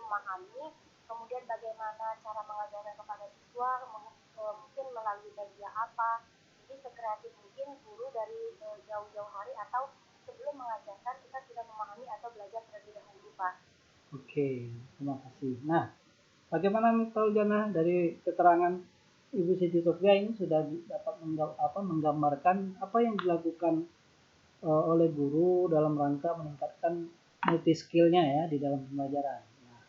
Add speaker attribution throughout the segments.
Speaker 1: memahami, kemudian bagaimana cara mengajarkan kepada siswa, mungkin melalui media apa. Jadi sekreatif mungkin guru dari jauh-jauh hari atau sebelum mengajarkan kita sudah memahami atau belajar terlebih dahulu, Pak.
Speaker 2: Oke, terima kasih. Nah, bagaimana Mr. Jana dari keterangan Ibu Siti Sofia ini sudah dapat menggambarkan apa yang dilakukan oleh guru dalam rangka meningkatkan multi skillnya ya di dalam pembelajaran. Nah,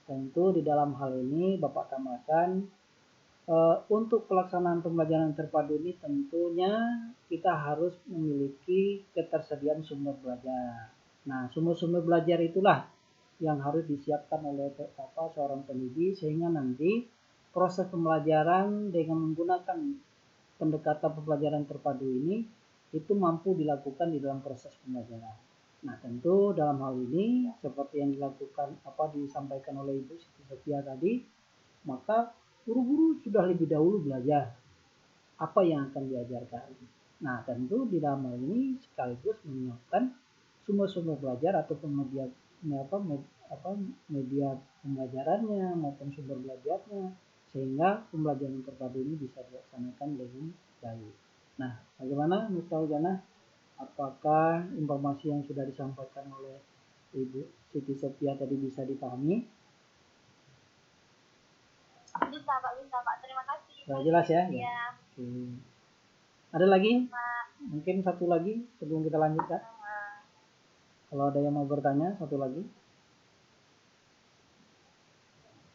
Speaker 2: tentu di dalam hal ini Bapak tambahkan untuk pelaksanaan pembelajaran terpadu ini tentunya kita harus memiliki ketersediaan sumber belajar. Nah, sumber-sumber belajar itulah yang harus disiapkan oleh seorang pendidik sehingga nanti proses pembelajaran dengan menggunakan pendekatan pembelajaran terpadu ini itu mampu dilakukan di dalam proses pembelajaran. Nah, tentu dalam hal ini seperti yang disampaikan oleh Ibu Siti Sofia tadi, maka guru-guru sudah lebih dahulu belajar apa yang akan diajarkan. Nah, tentu di dalam hal ini sekaligus menyiapkan sumber-sumber belajar ataupun media pembelajarannya maupun sumber belajarnya sehingga pembelajaran terpadu ini bisa dilaksanakan dengan baik. Nah, bagaimana Mr. Jana? Apakah informasi yang sudah disampaikan oleh Ibu Siti Sofia tadi bisa dipahami?
Speaker 1: Bisa Pak. Terima kasih.
Speaker 2: Sudah jelas ya? Ya. Oke. Ada lagi? Mungkin satu lagi sebelum kita lanjutkan. Kalau ada yang mau bertanya, satu lagi.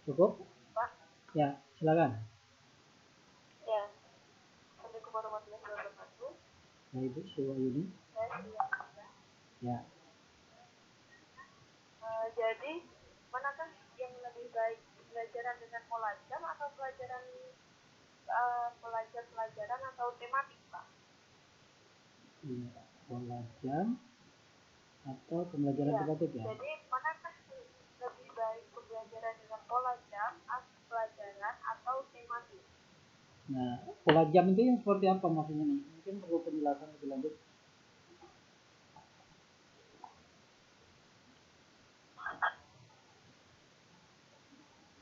Speaker 2: Cukup?
Speaker 1: Pak?
Speaker 2: Ya, silakan.
Speaker 1: Ya. Assalamualaikum warahmatullahi wabarakatuh.
Speaker 2: Ya, Ibu Sriwayuni. Ya.
Speaker 1: Jadi, manakah yang lebih baik, pelajaran dengan pola jam atau pelajaran atau tematik, Pak?
Speaker 2: Iya, pola jam atau pembelajaran tematik ya?
Speaker 1: Jadi, manakah lebih baik pembelajaran dengan pola jam, pelajaran atau tematik?
Speaker 2: Nah, pola jam itu yang seperti apa maksudnya nih? Mungkin perlu penjelasan lebih lanjut.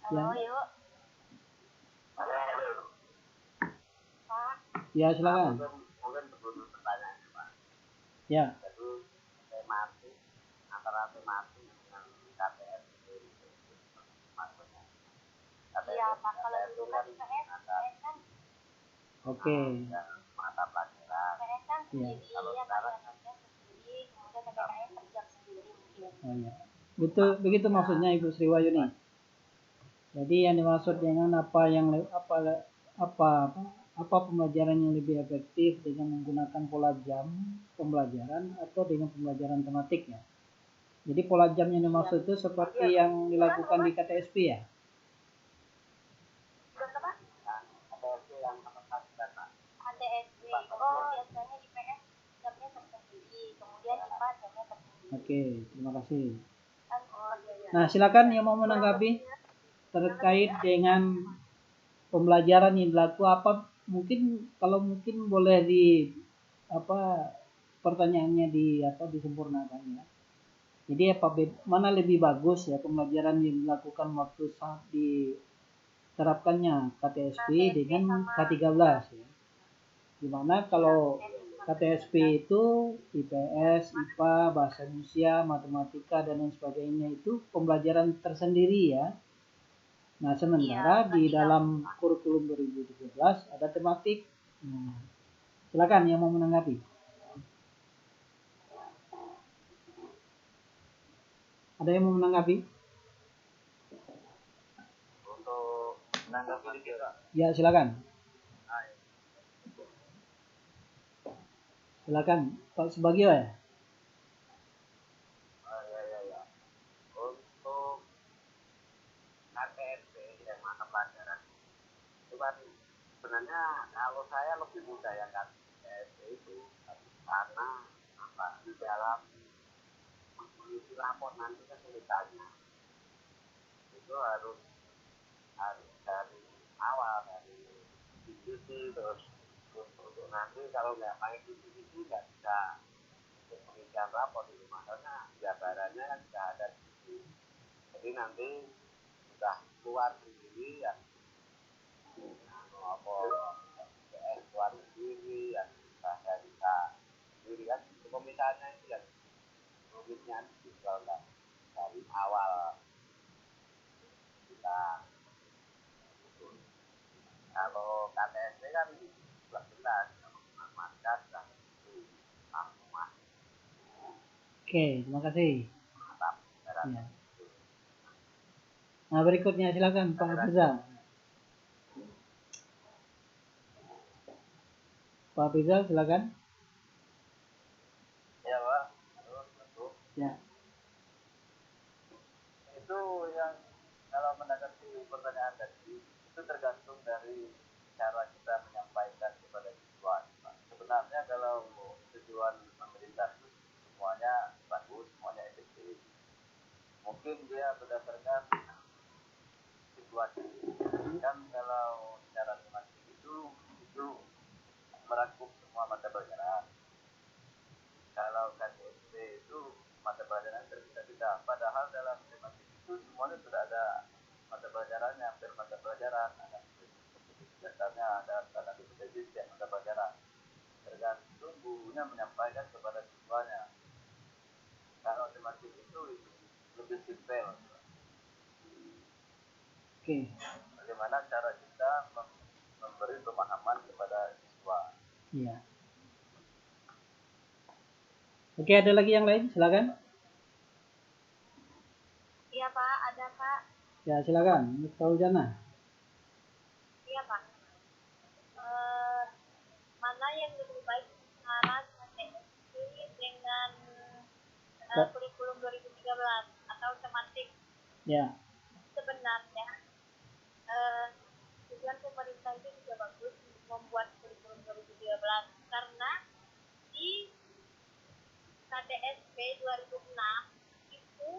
Speaker 1: Halo, yuk. Pak?
Speaker 2: Ya, silakan.
Speaker 3: Mungkin perlu pertanyaannya, Pak.
Speaker 2: Ya.
Speaker 3: Jadi tematik antara tematik dengan KTS itu maksudnya.
Speaker 1: Iya, Pak. Kalau dulu kan IPS kan.
Speaker 2: Oke.
Speaker 3: Mata pelajaran.
Speaker 1: IPS kan sendiri,
Speaker 3: Kalau
Speaker 1: ya
Speaker 3: sekarang
Speaker 1: pelajaran sendiri, kemudian PPKN per jam sendiri mungkin.
Speaker 2: Oh ya. Begitu maksudnya Ibu Sriwayuni. Jadi yang dimaksud dengan apa pembelajaran yang lebih efektif dengan menggunakan pola jam pembelajaran atau dengan pembelajaran tematik ya. Jadi pola jam yang dimaksud itu seperti yang dilakukan di KTSP ya.
Speaker 3: KTSP yang menetapkan, Pak.
Speaker 1: KTSP. Oh, biasanya IPS jamnya tersendiri, kemudian IPA jamnya tersendiri.
Speaker 2: Oke, terima kasih.
Speaker 1: Oh, iya.
Speaker 2: Nah, silakan yang mau menanggapi terkait dengan pembelajaran yang dilakukan mungkin boleh pertanyaannya disempurnakan ya. Jadi mana lebih bagus ya pembelajaran yang dilakukan waktu saat diterapkannya KTSP dengan K13 ya. Dimana kalau KTSP itu IPS, IPA, Bahasa Indonesia, Matematika dan lain sebagainya itu pembelajaran tersendiri ya. Nah, sementara di dalam kurikulum 2017 ada tematik. Nah, silakan yang mau menanggapi. Ada yang mau menanggapi?
Speaker 3: Untuk menanggapi kita.
Speaker 2: Ya, silakan. Silakan, Pak Subagio ya.
Speaker 3: Untuk KTSP dan mata pelajaran itu kan sebenarnya kalau saya lebih mudah yang KTSP itu karena di dalam mengisi rapor nanti kesulitannya itu harus dari awal dari diskusi terus untuk nanti kalau nggak pakai diskusi nggak bisa pengisian rapor itu makanya gambarannya kan nggak ada diskusi. Jadi nanti sudah keluar sendiri ya, apa PS keluar sendiri ya, saya bisa sendiri kan. Misalnya itu ya rumitnya itu kalau nggak dari awal kita kalau KTSP kan sudah jelas markas dan itu semua
Speaker 2: Oke, terima kasih.
Speaker 3: mantap.
Speaker 2: Ya. Nah, berikutnya silakan Pak Rizal. Pak Rizal silakan.
Speaker 3: Ya Pak, betul.
Speaker 2: Ya.
Speaker 3: Itu yang kalau menanggapi pertanyaan tadi itu tergantung dari cara kita menyampaikan kepada siswa. Sebenarnya kalau tujuan pemerintah itu semuanya bagus, semuanya efektif. Mungkin dia berdasarkan situasi. Kan kalau secara tematik itu merangkum semua mata pelajaran. Kalau KTSP itu mata pelajaran terpisah-pisah. Padahal dalam tematik itu semuanya sudah ada mata pelajarannya, hampir mata pelajaran. Biasanya ada tanda spesifik ya mata pelajaran. Tergantung gurunya menyampaikan kepada siswanya. Kalau tematik itu lebih simpel.
Speaker 2: Oke.
Speaker 3: Bagaimana cara kita memberi pemahaman kepada siswa.
Speaker 2: Iya. Oke, ada lagi yang lain? Silakan.
Speaker 1: Iya Pak, ada Pak.
Speaker 2: Ya, silakan. Miftahul-Janah.
Speaker 1: Iya Pak. Mana yang lebih baik antara KTSP dengan kurikulum 2013 atau tematik?
Speaker 2: Ya.
Speaker 1: Sebenarnya tujuan pemerintah itu juga bagus untuk membuat kurikulum 2013 karena di KTSP 2006 itu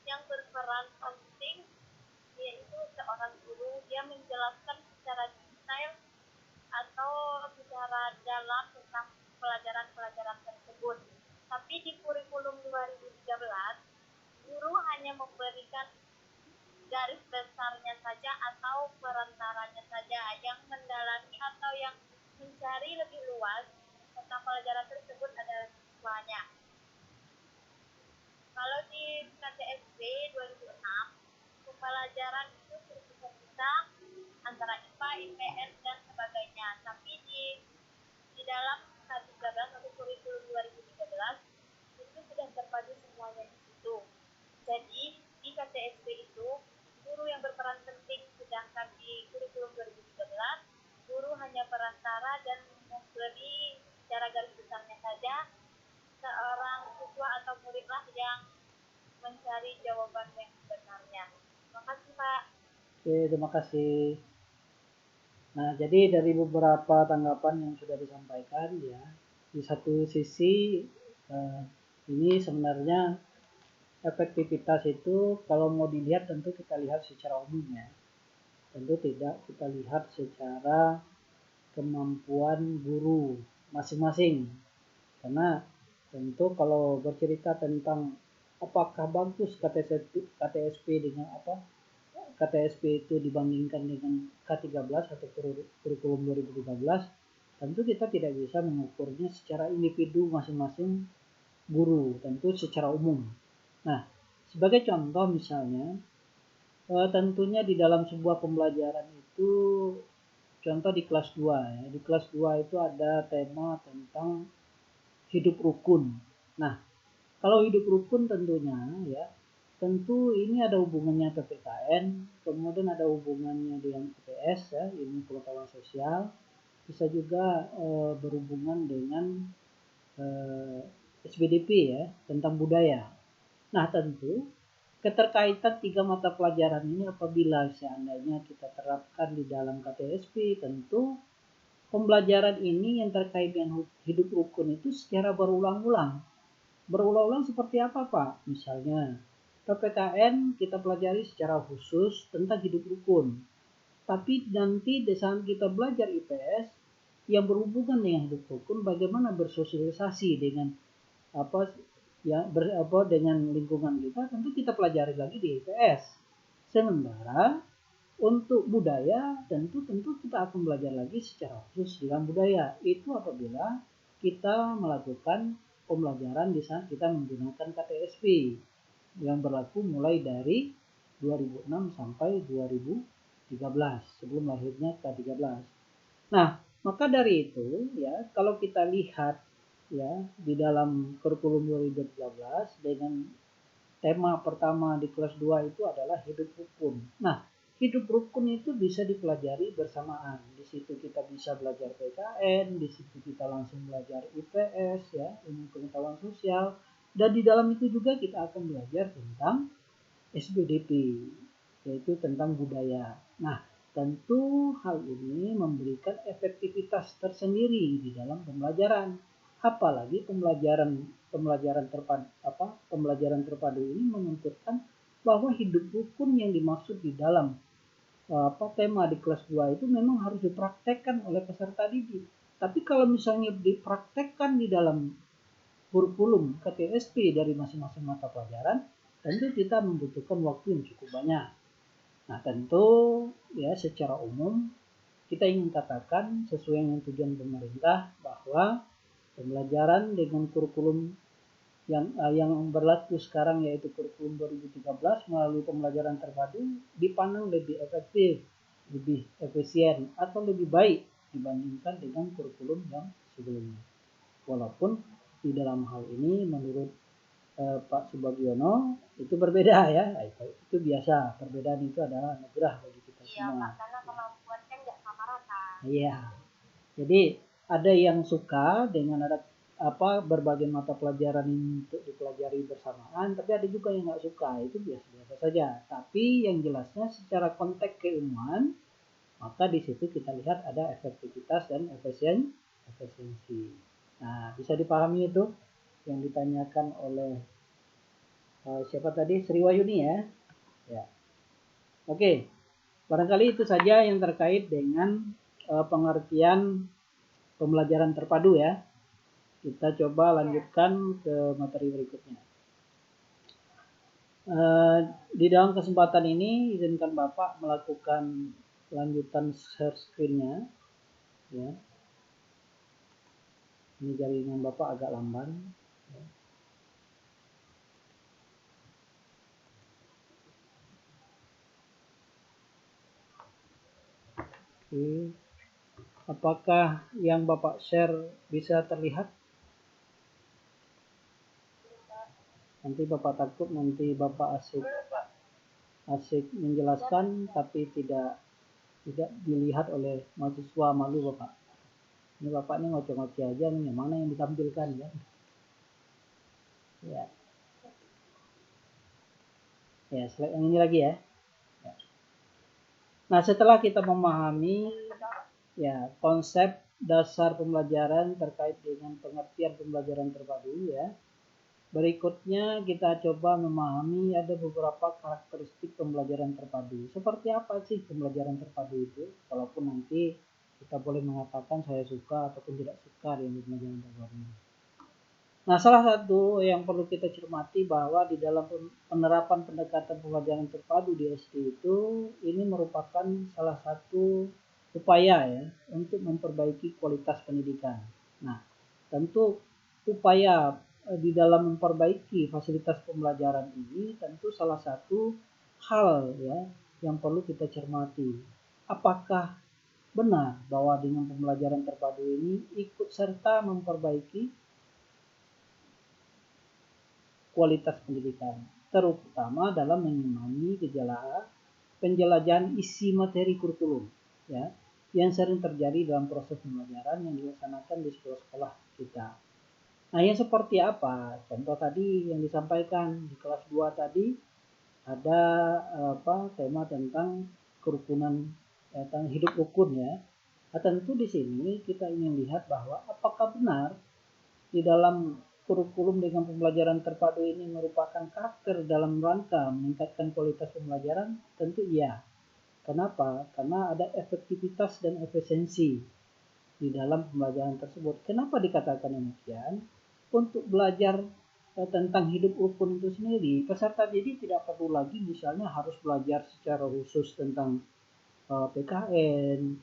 Speaker 1: yang berperan penting yaitu seorang guru, dia menjelaskan secara detail atau secara dalam tentang pelajaran-pelajaran tersebut. Tapi di kurikulum 2013 guru hanya memberikan garis besarnya saja atau perantaranya saja. Yang mendalami atau yang mencari lebih luas tentang pelajaran tersebut adalah siswanya. Kalau di KTSP 2006 pembelajaran itu terpisah-pisah antara IPA, IPS dan sebagainya. Tapi di dalam K13 atau kurikulum 2013 itu sudah terpadu semuanya di situ. Jadi di KTSP itu guru yang berperan penting, sedangkan di kurikulum 2013 guru hanya perantara dan memberi secara garis besarnya saja. Seorang siswa atau muridlah yang mencari jawaban yang sebenarnya. Terima kasih Pak.
Speaker 2: Oke, terima kasih. Nah, jadi dari beberapa tanggapan yang sudah disampaikan ya, di satu sisi ini sebenarnya efektivitas itu kalau mau dilihat tentu kita lihat secara umum ya. Tentu tidak kita lihat secara kemampuan guru masing-masing. Karena tentu kalau bercerita tentang apakah bagus KTSP dengan KTSP itu dibandingkan dengan K13 atau kurikulum 2013, tentu kita tidak bisa mengukurnya secara individu masing-masing guru, tentu secara umum. Nah, sebagai contoh misalnya, tentunya di dalam sebuah pembelajaran itu, contoh di kelas 2 ya, di kelas 2 itu ada tema tentang hidup rukun. Nah, kalau hidup rukun tentunya ya, tentu ini ada hubungannya PPKN, kemudian ada hubungannya dengan IPS ya, ilmu pengetahuan sosial, bisa juga berhubungan dengan SBDP ya, tentang budaya. Nah, tentu keterkaitan tiga mata pelajaran ini apabila seandainya kita terapkan di dalam KTSP, tentu pembelajaran ini yang terkait dengan hidup rukun itu secara berulang-ulang. Berulang-ulang seperti apa Pak? Misalnya PPKN kita pelajari secara khusus tentang hidup rukun. Tapi nanti di saat kita belajar IPS yang berhubungan dengan hidup rukun, bagaimana bersosialisasi dengan dengan lingkungan kita, tentu kita pelajari lagi di IPS. Sementara untuk budaya tentu kita akan belajar lagi secara khusus dalam budaya. Itu apabila kita melakukan pembelajaran di saat kita menggunakan KTSP yang berlaku mulai dari 2006 sampai 2013 sebelum lahirnya K13. Nah, maka dari itu ya, kalau kita lihat ya di dalam kurikulum 2013 dengan tema pertama di kelas 2 itu adalah hidup rukun. Nah, hidup rukun itu bisa dipelajari bersamaan. Di situ kita bisa belajar PKN, di situ kita langsung belajar IPS ya, ilmu pengetahuan sosial, dan di dalam itu juga kita akan belajar tentang SBDP, yaitu tentang budaya. Nah, tentu hal ini memberikan efektivitas tersendiri di dalam pembelajaran. Apalagi pembelajaran terpadu ini menuntutkan bahwa hidup rukun yang dimaksud di dalam tema di kelas 2 itu memang harus dipraktekkan oleh peserta didik. Tapi kalau misalnya dipraktekkan di dalam kurikulum KTSP dari masing-masing mata pelajaran, tentu kita membutuhkan waktu yang cukup banyak. Nah, tentu ya secara umum kita ingin katakan sesuai dengan tujuan pemerintah bahwa pembelajaran dengan kurikulum yang berlaku sekarang yaitu kurikulum 2013 melalui pembelajaran terpadu dipandang lebih efektif, lebih efisien atau lebih baik dibandingkan dengan kurikulum yang sebelumnya. Walaupun di dalam hal ini menurut Pak Subagiono itu berbeda ya, itu biasa, perbedaan itu adalah anugerah bagi kita semua.
Speaker 1: Iya Pak, karena kemampuan kan nggak sama rata.
Speaker 2: Iya, jadi ada yang suka dengan ada berbagai mata pelajaran untuk dipelajari bersamaan, tapi ada juga yang nggak suka, itu biasa-biasa saja. Tapi yang jelasnya secara konteks keilmuan, maka di situ kita lihat ada efektivitas dan efisiensi. Nah, bisa dipahami itu yang ditanyakan oleh siapa tadi, Sri Wahyuni ya. Ya. Oke, barangkali itu saja yang terkait dengan pengertian pembelajaran terpadu ya. Kita coba lanjutkan ke materi berikutnya. Di dalam kesempatan ini izinkan Bapak melakukan lanjutan share screen-nya ya. Ini jaringan Bapak agak lamban ya. Oke. Apakah yang Bapak share bisa terlihat? Nanti Bapak takut nanti Bapak asik menjelaskan tapi tidak dilihat oleh mahasiswa, malu Bapak. Ini Bapak ini ngoceh-ngoceh aja nih, yang mana yang ditampilkan ya. Ya, slide yang ini lagi ya. Nah, setelah kita memahami ya konsep dasar pembelajaran terkait dengan pengertian pembelajaran terpadu ya. Berikutnya kita coba memahami ada beberapa karakteristik pembelajaran terpadu. Seperti apa sih pembelajaran terpadu itu? Walaupun nanti kita boleh mengatakan saya suka ataupun tidak suka dengan pembelajaran terpadu. Nah, salah satu yang perlu kita cermati bahwa di dalam penerapan pendekatan pembelajaran terpadu di SD itu ini merupakan salah satu upaya ya untuk memperbaiki kualitas pendidikan. Nah, tentu upaya di dalam memperbaiki fasilitas pembelajaran ini tentu salah satu hal ya yang perlu kita cermati. Apakah benar bahwa dengan pembelajaran terpadu ini ikut serta memperbaiki kualitas pendidikan, terutama dalam mengimani penjelajahan isi materi kurikulum ya yang sering terjadi dalam proses pembelajaran yang dilaksanakan di sekolah-sekolah kita. Nah, yang seperti apa? Contoh tadi yang disampaikan di kelas 2 tadi ada tema tentang kerukunan tentang hidup rukun ya. Nah, tentu di sini kita ingin lihat bahwa apakah benar di dalam kurikulum dengan pembelajaran terpadu ini merupakan karakter dalam rangka meningkatkan kualitas pembelajaran? Tentu iya. Kenapa? Karena ada efektivitas dan efisiensi di dalam pembelajaran tersebut. Kenapa dikatakan demikian? Untuk belajar tentang hidup rukun itu sendiri, peserta didik tidak perlu lagi misalnya harus belajar secara khusus tentang PKN,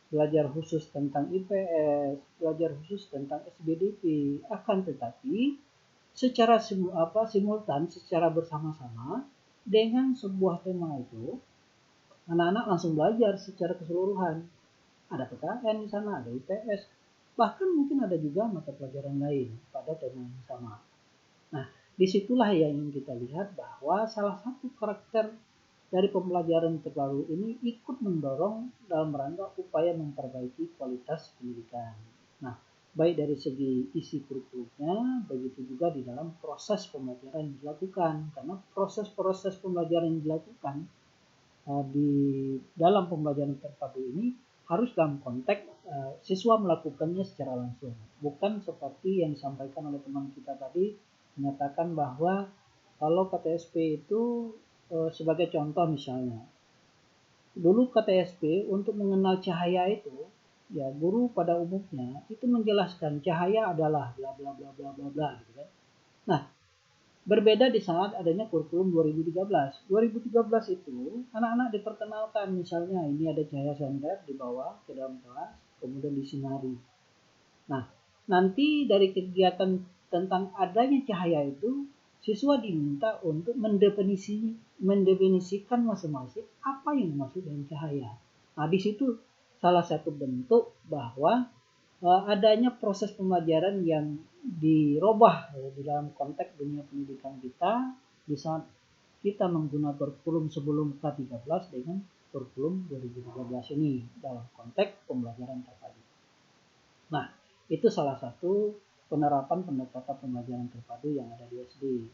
Speaker 2: belajar khusus tentang IPS, belajar khusus tentang SBDP. Akan tetapi secara simultan, secara bersama-sama dengan sebuah tema itu, anak-anak langsung belajar secara keseluruhan. Ada PKN di sana, ada IPS, bahkan mungkin ada juga mata pelajaran lain pada tema yang sama. Nah, disitulah yang ingin kita lihat bahwa salah satu karakter dari pembelajaran terbaru ini ikut mendorong dalam rangka upaya memperbaiki kualitas pendidikan. Nah, baik dari segi isi kurikulumnya, begitu juga di dalam proses pembelajaran yang dilakukan. Karena proses-proses pembelajaran yang dilakukan di dalam pembelajaran terpadu ini harus dalam konteks siswa melakukannya secara langsung. Bukan seperti yang disampaikan oleh teman kita tadi, menyatakan bahwa kalau KTSP itu sebagai contoh misalnya, dulu KTSP untuk mengenal cahaya itu, ya guru pada umumnya itu menjelaskan cahaya adalah bla bla bla bla bla bla gitu kan. Nah, berbeda di saat adanya kurikulum 2013. 2013 itu anak-anak diperkenalkan misalnya ini ada cahaya senter di bawah ke dalam kelas, kemudian disinari. Nah, nanti dari kegiatan tentang adanya cahaya itu, siswa diminta untuk mendefinisikan masing-masing apa yang dimaksud dengan cahaya. Nah, di situ salah satu bentuk bahwa adanya proses pembelajaran yang dirubah di dalam konteks dunia pendidikan kita di saat kita menggunakan kurikulum sebelum K13 dengan kurikulum 2013 ini dalam konteks pembelajaran terpadu. Nah, itu salah satu penerapan pendekatan pembelajaran terpadu yang ada di SD.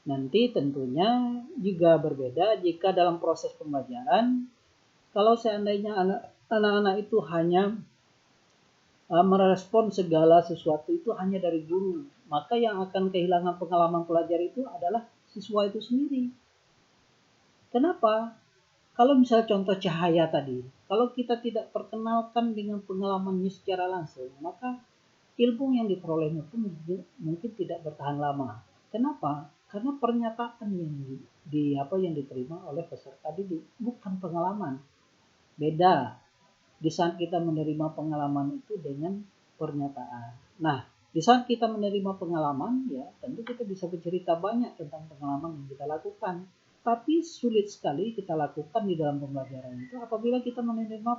Speaker 2: Nanti tentunya juga berbeda jika dalam proses pembelajaran, kalau seandainya anak-anak itu hanya merespon segala sesuatu itu hanya dari guru, maka yang akan kehilangan pengalaman pelajar itu adalah siswa itu sendiri. Kenapa? Kalau misalnya contoh cahaya tadi, kalau kita tidak perkenalkan dengan pengalamannya secara langsung, maka ilmu yang diperolehnya pun mungkin tidak bertahan lama. Kenapa? Karena pernyataan yang diterima oleh peserta didik, bukan pengalaman. Beda di saat kita menerima pengalaman itu dengan pernyataan. Nah, di saat kita menerima pengalaman, ya tentu kita bisa bercerita banyak tentang pengalaman yang kita lakukan. Tapi sulit sekali kita lakukan di dalam pembelajaran itu apabila kita menerima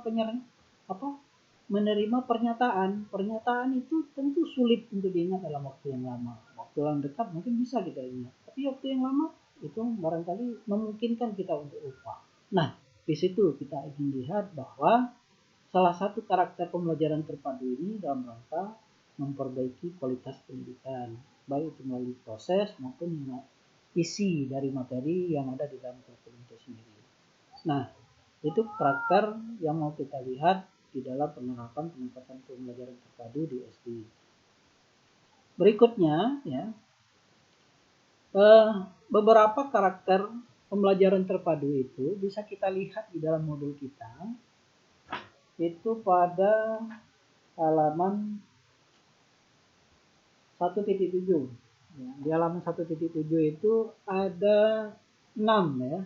Speaker 2: pernyataan. Pernyataan itu tentu sulit untuk diingat dalam waktu yang lama. Waktu yang dekat mungkin bisa kita ingat, tapi waktu yang lama itu barangkali memungkinkan kita untuk lupa. Nah, di situ kita ingin lihat bahwa salah satu karakter pembelajaran terpadu ini dalam rangka memperbaiki kualitas pendidikan, baik itu melalui proses maupun isi dari materi yang ada di dalam kurikulum itu sendiri. Nah, itu karakter yang mau kita lihat di dalam penerapan pendekatan pembelajaran terpadu di SD. Berikutnya, ya, beberapa karakter pembelajaran terpadu itu bisa kita lihat di dalam modul kita. Itu pada halaman 1.7. Ya, di halaman 1.7 itu ada 6 ya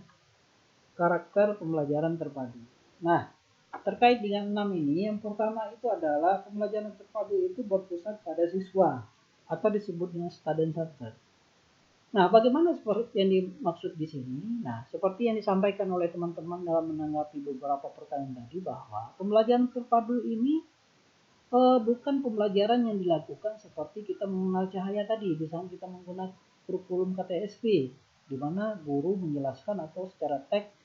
Speaker 2: karakter pembelajaran terpadu. Nah, terkait dengan 6 ini, yang pertama itu adalah pembelajaran terpadu itu berpusat pada siswa atau disebut dengan student center. Nah, bagaimana seperti yang dimaksud di sini? Nah, seperti yang disampaikan oleh teman-teman dalam menanggapi beberapa pertanyaan tadi, bahwa pembelajaran terpadu ini bukan pembelajaran yang dilakukan seperti kita mengenal cahaya tadi, di saat kita menggunakan kurikulum KTSP, di mana guru menjelaskan atau secara teks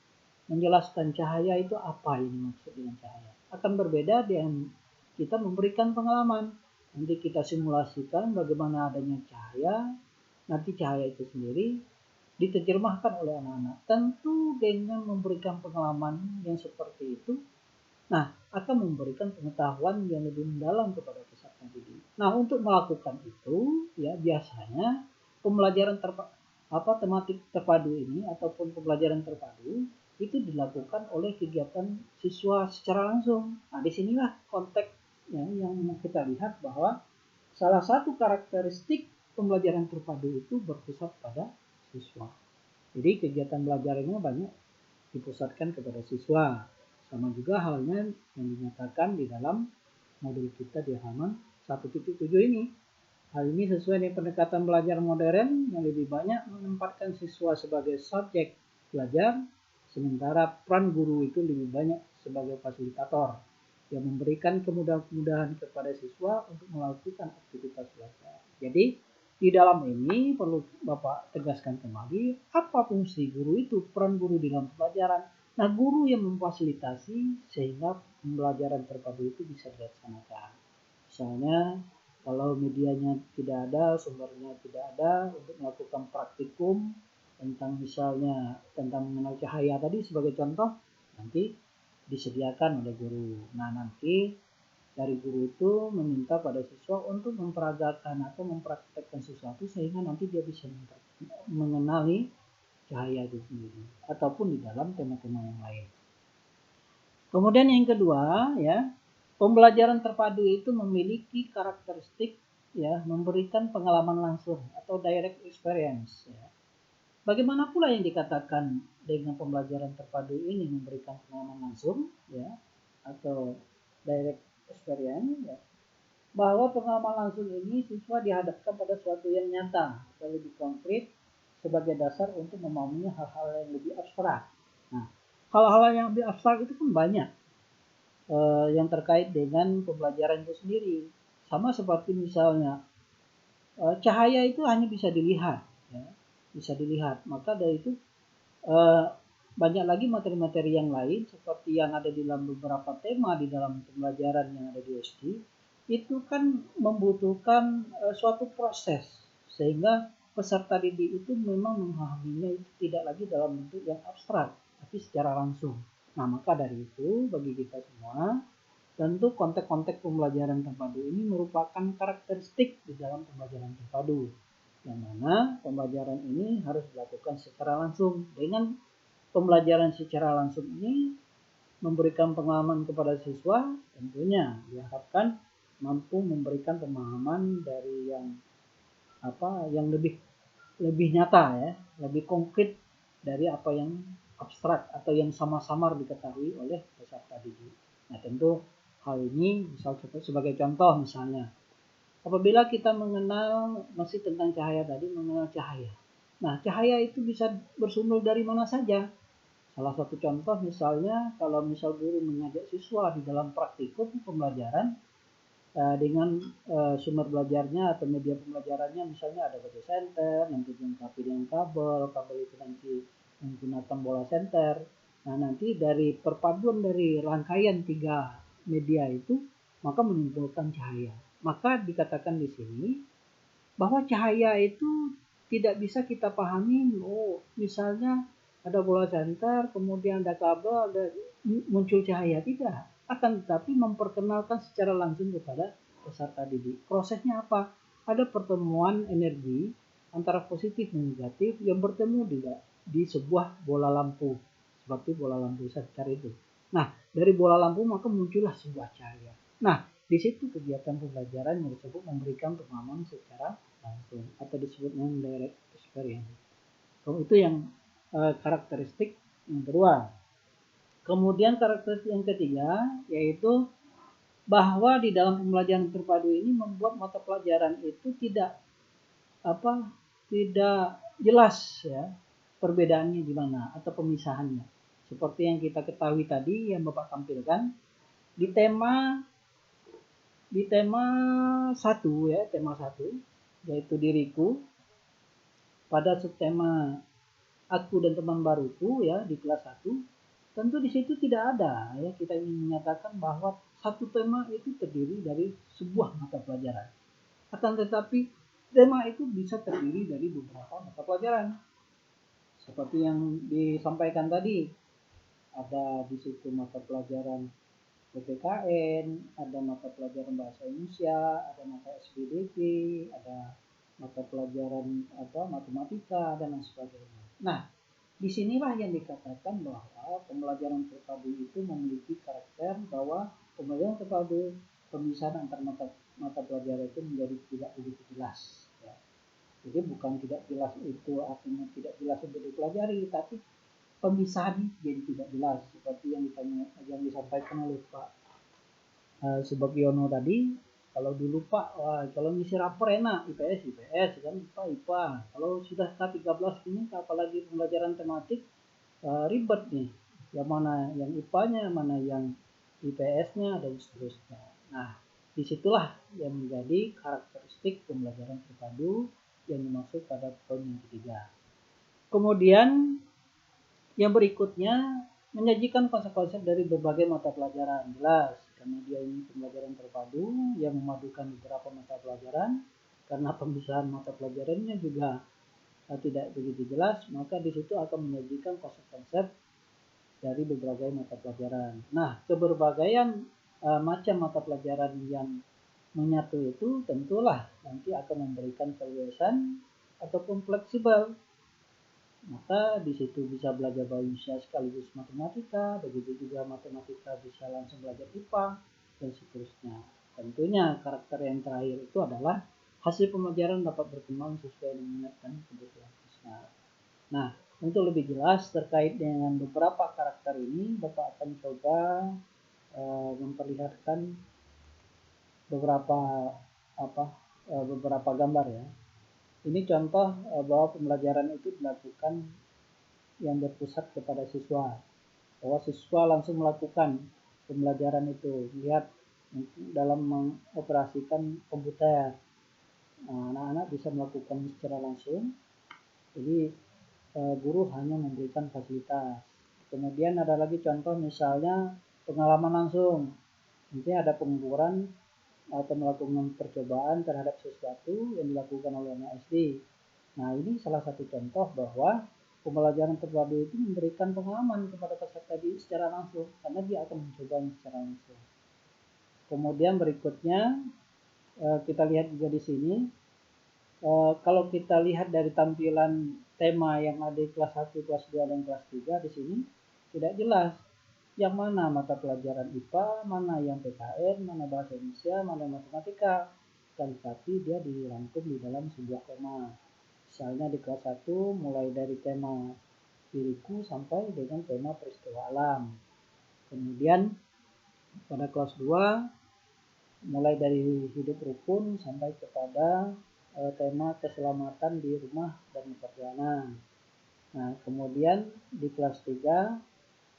Speaker 2: menjelaskan cahaya itu apa ini maksud dengan cahaya. Akan berbeda dengan kita memberikan pengalaman. Nanti kita simulasikan bagaimana adanya cahaya. Nanti cahaya itu sendiri diterjemahkan oleh anak-anak. Tentu dengan memberikan pengalaman yang seperti itu, nah akan memberikan pengetahuan yang lebih mendalam kepada peserta didik. Nah, untuk melakukan itu, ya biasanya pembelajaran tematik terpadu ini ataupun pembelajaran terpadu itu dilakukan oleh kegiatan siswa secara langsung. Nah, disinilah konteksnya yang kita lihat bahwa salah satu karakteristik pembelajaran terpadu itu berpusat pada siswa. Jadi kegiatan belajarnya banyak dipusatkan kepada siswa. Sama juga halnya yang dinyatakan di dalam modul kita di halaman 1.7 ini. Hal ini sesuai dengan pendekatan belajar modern yang lebih banyak menempatkan siswa sebagai subjek belajar, sementara peran guru itu lebih banyak sebagai fasilitator yang memberikan kemudahan-kemudahan kepada siswa untuk melakukan aktivitas belajar. Jadi di dalam ini perlu Bapak tegaskan kembali apa fungsi guru itu, peran guru di dalam pelajaran. Nah, guru yang memfasilitasi sehingga pembelajaran terpadu itu bisa dilaksanakan. Misalnya kalau medianya tidak ada, sumbernya tidak ada untuk melakukan praktikum tentang misalnya tentang mengenal cahaya tadi sebagai contoh, nanti disediakan oleh guru. Nah, nanti dari guru itu meminta pada siswa untuk memperagakan atau mempraktekkan sesuatu sehingga nanti dia bisa mengenali cahaya itu sendiri ataupun di dalam tema-tema yang lain. Kemudian yang kedua, ya, pembelajaran terpadu itu memiliki karakteristik, ya, memberikan pengalaman langsung atau direct experience, ya. Bagaimana pula yang dikatakan dengan pembelajaran terpadu ini memberikan pengalaman langsung, ya, atau direct experience, ya, bahwa pengalaman langsung ini siswa dihadapkan pada sesuatu yang nyata atau lebih konkret sebagai dasar untuk memahami hal-hal yang lebih abstrak. Nah, hal-hal yang lebih abstrak itu kan banyak yang terkait dengan pembelajaran itu sendiri. Sama seperti misalnya cahaya itu hanya bisa dilihat, ya, bisa dilihat. Maka dari itu banyak lagi materi-materi yang lain seperti yang ada di dalam beberapa tema di dalam pembelajaran yang ada di SD itu kan membutuhkan suatu proses sehingga peserta didik itu memang memahaminya itu tidak lagi dalam bentuk yang abstrak tapi secara langsung. Nah, maka dari itu bagi kita semua tentu konteks-konteks pembelajaran terpadu ini merupakan karakteristik di dalam pembelajaran terpadu yang mana pembelajaran ini harus dilakukan secara langsung. Dengan pembelajaran secara langsung ini memberikan pengalaman kepada siswa, tentunya diharapkan mampu memberikan pemahaman dari yang lebih nyata, ya, lebih konkret dari apa yang abstrak atau yang samar-samar diketahui oleh peserta didik. Nah, tentu hal ini sebagai contoh misalnya apabila kita mengenal masih tentang cahaya tadi, mengenal cahaya. Nah, cahaya itu bisa bersumber dari mana saja. Salah satu contoh misalnya kalau misal guru mengajak siswa di dalam praktikum pembelajaran dengan sumber belajarnya atau media pembelajarannya misalnya ada video center, nanti dilengkapi dengan kabel itu nanti menggunakan bola center. Nah, nanti dari perpaduan dari rangkaian 3 media itu maka menimbulkan cahaya. Maka dikatakan di sini bahwa cahaya itu tidak bisa kita pahami, misalnya ada bola center, kemudian ada kabel, ada muncul cahaya, tidak. Akan tetapi memperkenalkan secara langsung kepada peserta didik. Prosesnya apa? Ada pertemuan energi antara positif dan negatif yang bertemu di sebuah bola lampu, seperti bola lampu sekitar itu. Nah, dari bola lampu maka muncullah sebuah cahaya. Nah, di situ kegiatan pembelajaran yang disebut memberikan pemahaman secara langsung atau disebut dengan direct experience. Itu yang karakteristik yang kedua. Kemudian karakteristik yang ketiga yaitu bahwa di dalam pembelajaran terpadu ini membuat mata pelajaran itu tidak jelas, ya, perbedaannya gimana atau pemisahannya. Seperti yang kita ketahui tadi yang Bapak tampilkan di tema 1, ya, tema 1 yaitu diriku. Pada subtema aku dan teman baruku, ya, di kelas 1, tentu di situ tidak ada, ya, kita ingin menyatakan bahwa satu tema itu terdiri dari sebuah mata pelajaran. Akan tetapi tema itu bisa terdiri dari beberapa mata pelajaran. Seperti yang disampaikan tadi, ada di situ mata pelajaran PPKN, ada mata pelajaran bahasa Indonesia, ada mata SPDP, ada mata pelajaran matematika dan lain sebagainya. Nah, disinilah yang dikatakan bahwa pembelajaran terpadu itu memiliki karakter bahwa pembelajaran terpadu pemisahan antar mata pelajaran itu menjadi tidak begitu jelas, ya. Jadi bukan tidak jelas itu artinya tidak jelas untuk dipelajari, tapi pemisahan jadi tidak jelas seperti yang disampaikan oleh Pak Subagiono tadi. Kalau dulu Pak, wah, kalau ngisi rapor enak, IPS kan, IPA. Kalau sudah K13 ini, apalagi pembelajaran tematik, ribet nih. Yang mana yang IPA-nya, mana yang IPS-nya, dan seterusnya. Nah, disitulah yang menjadi karakteristik pembelajaran terpadu yang dimaksud pada poin yang ketiga. Kemudian yang berikutnya menyajikan konsep-konsep dari berbagai mata pelajaran. Jelas, karena dia ini pembelajaran terpadu yang memadukan beberapa mata pelajaran, karena pemisahan mata pelajarannya juga tidak begitu jelas, maka di situ akan menyajikan konsep-konsep dari berbagai mata pelajaran. Nah, keberbagian macam mata pelajaran yang menyatu itu tentulah nanti akan memberikan keluasan ataupun fleksibel. Maka di situ bisa belajar bahasa sekaligus matematika, begitu juga matematika bisa langsung belajar IPA dan seterusnya. Tentunya karakter yang terakhir itu adalah hasil pembelajaran dapat berkembang sesuai dengan minat dan kebutuhan siswa. Nah, untuk lebih jelas terkait dengan beberapa karakter ini, Bapak akan coba memperlihatkan beberapa gambar ya. Ini contoh bahwa pembelajaran itu dilakukan yang berpusat kepada siswa, bahwa siswa langsung melakukan pembelajaran itu, lihat dalam mengoperasikan komputer. Anak-anak bisa melakukan secara langsung, jadi guru hanya memberikan fasilitas. Kemudian ada lagi contoh misalnya pengalaman langsung, nanti ada pengukuran atau melakukan percobaan terhadap sesuatu yang dilakukan oleh anak SD. Nah, ini salah satu contoh bahwa pembelajaran terpadu itu memberikan pengalaman kepada peserta didik secara langsung, karena dia akan mencobanya secara langsung. Kemudian berikutnya kita lihat juga di sini, kalau kita lihat dari tampilan tema yang ada di kelas 1, kelas 2, dan kelas 3 di sini tidak jelas yang mana mata pelajaran IPA, mana yang PKN, mana bahasa Indonesia, mana matematika. Tapi dia dirangkum di dalam sebuah tema. Misalnya di kelas 1 mulai dari tema diriku sampai dengan tema peristiwa alam. Kemudian pada kelas 2 mulai dari hidup rukun sampai kepada tema keselamatan di rumah dan perjalanan. Nah, kemudian di kelas 3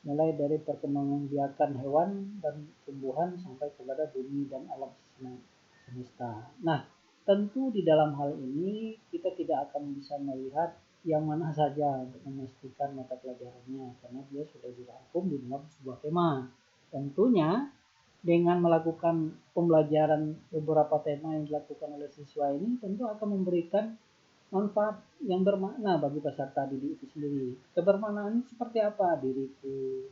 Speaker 2: mulai dari perkembangan biakan hewan dan tumbuhan sampai kepada bumi dan alam semesta. Nah, tentu di dalam hal ini kita tidak akan bisa melihat yang mana saja untuk memastikan mata pelajarannya, karena dia sudah dirangkum di dalam sebuah tema. Tentunya dengan melakukan pembelajaran beberapa tema yang dilakukan oleh siswa ini tentu akan memberikan manfaat yang bermakna bagi peserta didik itu sendiri. Kebermaknaan seperti apa? Diriku,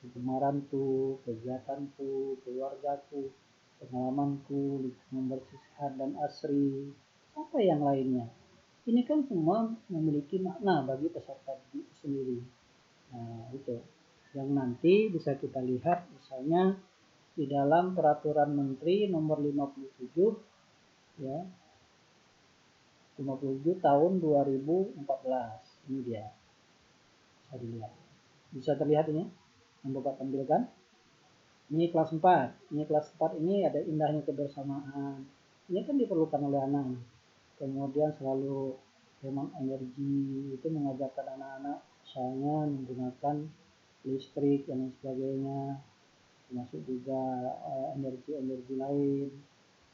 Speaker 2: kegemaranku, kegiatanku, keluargaku, pengalamanku, lingkungan bersih dan asri, apa yang lainnya. Ini kan semua memiliki makna bagi peserta didik itu sendiri. Nah, itu yang nanti bisa kita lihat misalnya di dalam Peraturan Menteri nomor 57 ya, 57 tahun 2014. Ini dia. Bisa dilihat. Bisa terlihat ini yang Bapak tampilkan. Ini kelas 4. Ini kelas 4 ini ada indahnya kebersamaan. Ini kan diperlukan oleh anak. Kemudian selalu hemat energi, itu mengajarkan anak-anak misalnya menggunakan listrik dan sebagainya, termasuk juga energi-energi lain.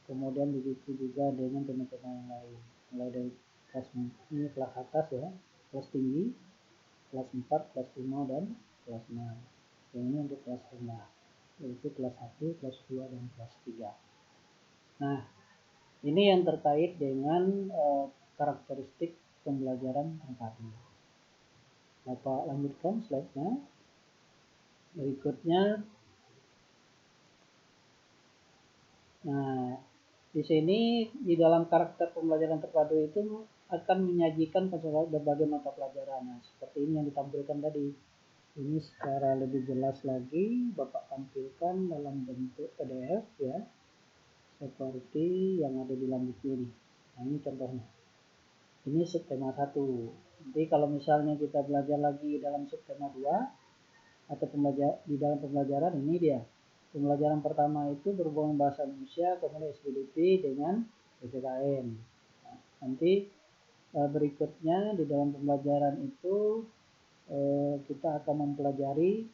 Speaker 2: Kemudian begitu juga dengan tema-tema yang lain, mulai dari kelas ini kelas atas ya, kelas tinggi, kelas 4, kelas 5, dan kelas 6. Yang ini untuk kelas rendah, yaitu kelas 1, kelas 2, dan kelas 3. Nah, ini yang terkait dengan karakteristik pembelajaran terpadu. Bapak lanjutkan slide-nya. Berikutnya, nah, di sini di dalam karakter pembelajaran terpadu itu akan menyajikan berbagai mata pelajaran. Nah, seperti ini yang ditampilkan tadi. Ini secara lebih jelas lagi Bapak tampilkan dalam bentuk PDF ya, seperti yang ada di dalam buku ini. Nah, ini contohnya. Ini subtema 1. Nanti kalau misalnya kita belajar lagi dalam subtema 2 atau di dalam pembelajaran ini dia. Pembelajaran pertama itu berhubungan bahasa Indonesia, kemudian SPDP dengan PPKN. Nanti berikutnya di dalam pembelajaran itu kita akan mempelajari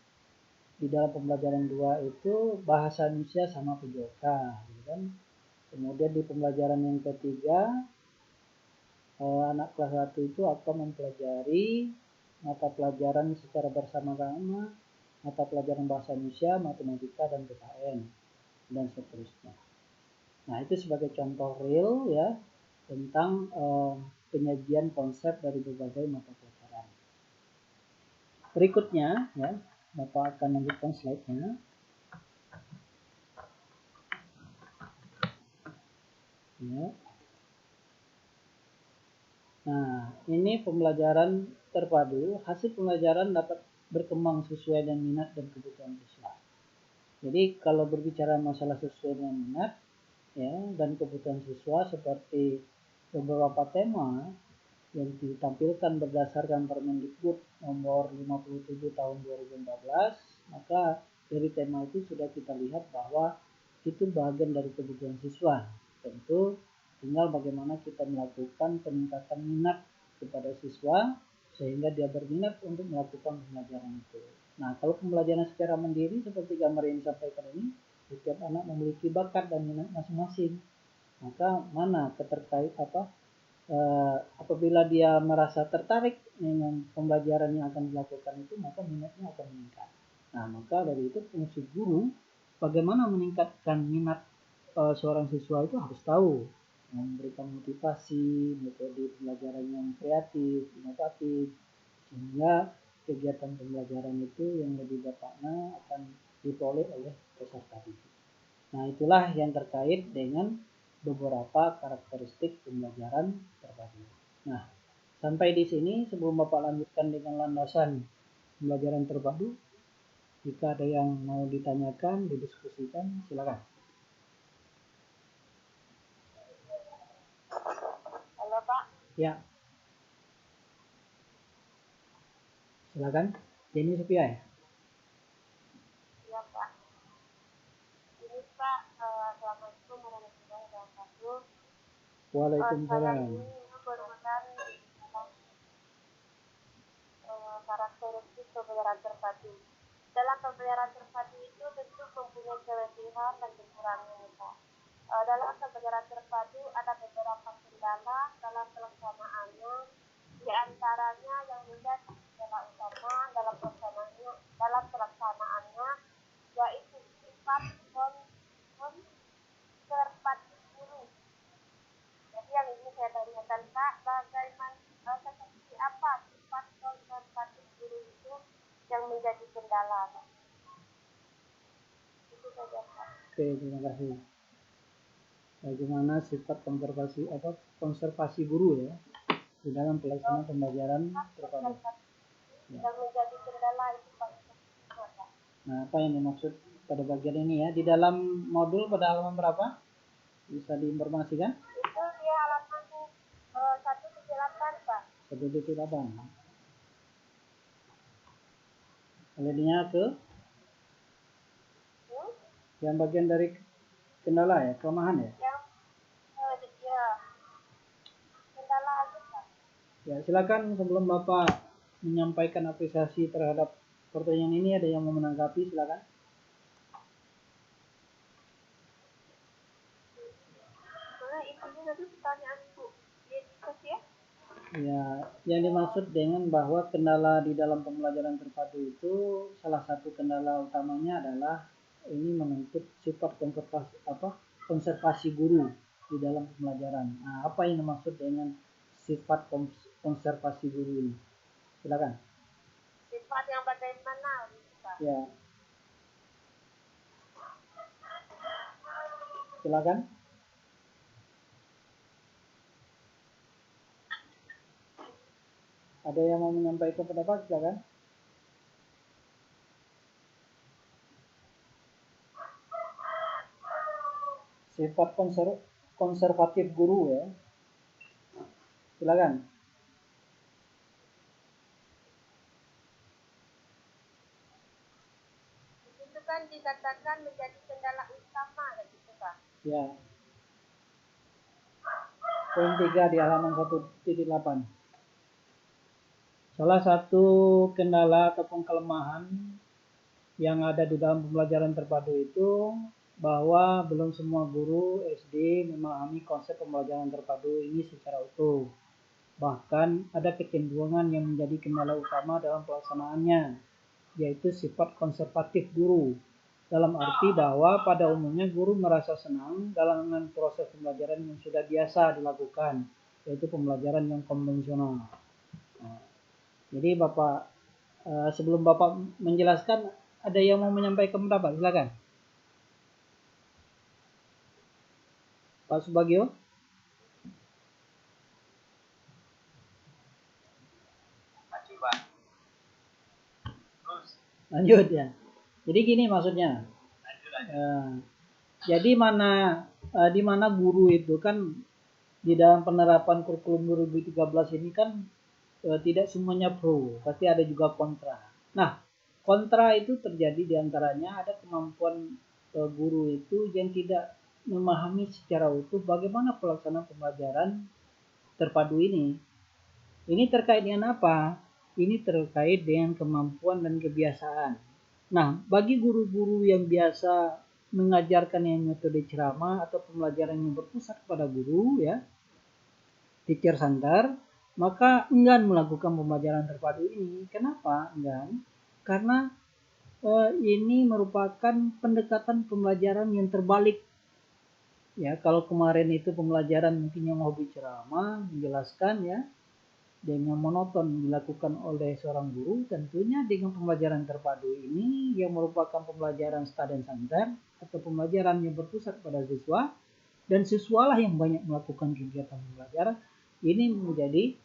Speaker 2: di dalam pembelajaran 2 itu bahasa Indonesia sama PJOK, gitu kan. Kemudian di pembelajaran yang ketiga anak kelas 1 itu akan mempelajari mata pelajaran secara bersama-sama, mata pelajaran bahasa Indonesia, matematika, dan PKN, dan seterusnya. Nah, itu sebagai contoh real ya tentang penyajian konsep dari berbagai mata pelajaran. Berikutnya ya, Bapak akan lanjutkan slide-nya. Ya. Nah, ini pembelajaran terpadu. Hasil pembelajaran dapat berkembang sesuai dengan minat dan kebutuhan siswa. Jadi kalau berbicara masalah sesuai dengan minat ya dan kebutuhan siswa, seperti beberapa tema yang ditampilkan berdasarkan Permendikbud nomor 57 tahun 2014, maka dari tema itu sudah kita lihat bahwa itu bagian dari kebutuhan siswa. Tentu tinggal bagaimana kita melakukan peningkatan minat kepada siswa sehingga dia berminat untuk melakukan pembelajaran itu. Nah, kalau pembelajaran secara mandiri seperti gambar yang disampaikan ini, setiap anak memiliki bakat dan minat masing-masing. Maka mana apabila dia merasa tertarik dengan pembelajaran yang akan dilakukan itu, maka minatnya akan meningkat. Nah, maka dari itu fungsi guru bagaimana meningkatkan minat seorang siswa itu harus tahu, memberikan motivasi, metode pembelajaran yang kreatif, inovatif, sehingga kegiatan pembelajaran itu yang lebih bermakna akan diperoleh oleh peserta didik. Nah, itulah yang terkait dengan beberapa karakteristik pembelajaran terpadu. Nah, sampai di sini sebelum Bapak lanjutkan dengan landasan pembelajaran terpadu, jika ada yang mau ditanyakan, didiskusikan, silakan.
Speaker 1: Halo Pak.
Speaker 2: Ya. Silakan. Jenny Sophia ya?
Speaker 1: Iya Pak. Ini Pak, Assalamualaikum warahmatullahi wabarakatuh.
Speaker 2: Waalaikumsalam.
Speaker 1: Saya ini berurusan karakteristik pembelajaran terpadu. Dalam pembelajaran terpadu itu tentu mempunyai kelebihan dan kekurangannya Pak. Dalam pembelajaran terpadu ada beberapa kendala dalam pelaksanaannya, di antaranya yang menjadi kendala utama dalam pelaksanaannya yaitu sifat konservatif guru. Jadi yang ini saya tanyakan Pak, bagaimana seperti apa sifat konservatif guru itu yang menjadi kendala Pak? Itu saja Pak.
Speaker 2: Oke, terima kasih. Bagaimana sifat konservasi guru ya di dalam pelaksanaan pembelajaran terpadu. Ya.
Speaker 1: Yang menjadi kendala itu Pak.
Speaker 2: Nah, apa yang dimaksud pada bagian ini ya? Di dalam modul pada halaman berapa? Bisa diinformasikan?
Speaker 1: Itu di halaman 178 Pak.
Speaker 2: 178. Kemudiannya ke yang bagian dari kendala ya, kelemahan ya?
Speaker 1: Kendala aja Pak.
Speaker 2: Ya, silakan sebelum Bapak menyampaikan apresiasi terhadap pertanyaan ini, ada yang mau menanggapi, silakan.
Speaker 1: Intinya tadi pertanyaan Bu ya?
Speaker 2: Ya, yang dimaksud dengan bahwa kendala di dalam pembelajaran terpadu itu salah satu kendala utamanya adalah ini menuntut sifat konservasi guru di dalam pembelajaran. Nah, apa yang dimaksud dengan sifat konservasi guru ini? Silakan.
Speaker 1: Sifat yang bagaimana Pak?
Speaker 2: Ya. Silakan. Ada yang mau menyampaikan pendapat, silakan. Sifat konservatif guru ya. Silakan.
Speaker 1: Itu kan dikatakan menjadi kendala utama gitu Kak.
Speaker 2: Ya. Poin 3 di halaman 1.8. Salah satu kendala ataupun kelemahan yang ada di dalam pembelajaran terpadu itu bahwa belum semua guru SD memahami konsep pembelajaran terpadu ini secara utuh. Bahkan ada kecenderungan yang menjadi kendala utama dalam pelaksanaannya, yaitu sifat konservatif guru. Dalam arti bahwa pada umumnya guru merasa senang dalam proses pembelajaran yang sudah biasa dilakukan, yaitu pembelajaran yang konvensional. Nah, jadi Bapak, sebelum Bapak menjelaskan, ada yang mau menyampaikan pendapat? Silakan. Pak Subagio.
Speaker 3: Maju Pak. Terus.
Speaker 2: Lanjut ya. Jadi gini maksudnya. Jadi di mana guru itu kan di dalam penerapan kurikulum 2013 ini kan tidak semuanya pro, pasti ada juga kontra. Nah, kontra itu terjadi diantaranya ada kemampuan guru itu yang tidak memahami secara utuh bagaimana pelaksanaan pembelajaran terpadu ini. Ini terkait dengan apa? Ini terkait dengan kemampuan dan kebiasaan. Nah, bagi guru-guru yang biasa mengajarkan yang metode ceramah atau pembelajaran yang berpusat pada guru ya, teacher center, maka enggan melakukan pembelajaran terpadu ini. Kenapa enggan? Karena ini merupakan pendekatan pembelajaran yang terbalik. Ya, kalau kemarin itu pembelajaran mungkin yang hobi ceramah, menjelaskan ya, dengan monoton dilakukan oleh seorang guru, tentunya dengan pembelajaran terpadu ini yang merupakan pembelajaran student center atau pembelajaran yang berpusat pada siswa, dan siswalah yang banyak melakukan kegiatan pembelajaran, ini menjadi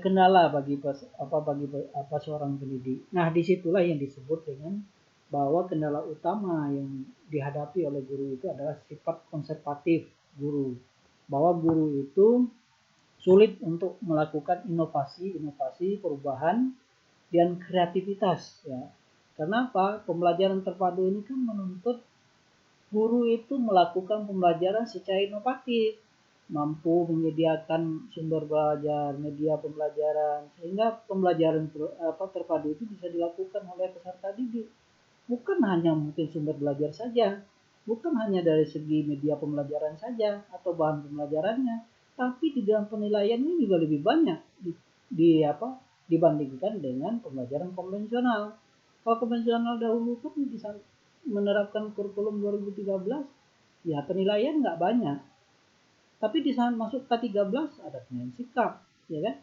Speaker 2: kendala bagi seorang pendidik. Nah, disitulah yang disebut dengan bahwa kendala utama yang dihadapi oleh guru itu adalah sifat konservatif guru. Bahwa guru itu sulit untuk melakukan inovasi perubahan dan kreativitas ya. Karena apa? Pembelajaran terpadu ini kan menuntut guru itu melakukan pembelajaran secara inovatif, mampu menyediakan sumber belajar, media pembelajaran, sehingga pembelajaran terpadu itu bisa dilakukan oleh peserta didik. Bukan hanya mungkin sumber belajar saja, bukan hanya dari segi media pembelajaran saja atau bahan pembelajarannya, tapi di dalam penilaiannya juga lebih banyak dibandingkan dengan pembelajaran konvensional. Kalau konvensional dahulu kan bisa menerapkan kurikulum 2013, ya penilaian nggak banyak. Tapi di saat masuk K13 ada penilaian sikap, ya kan?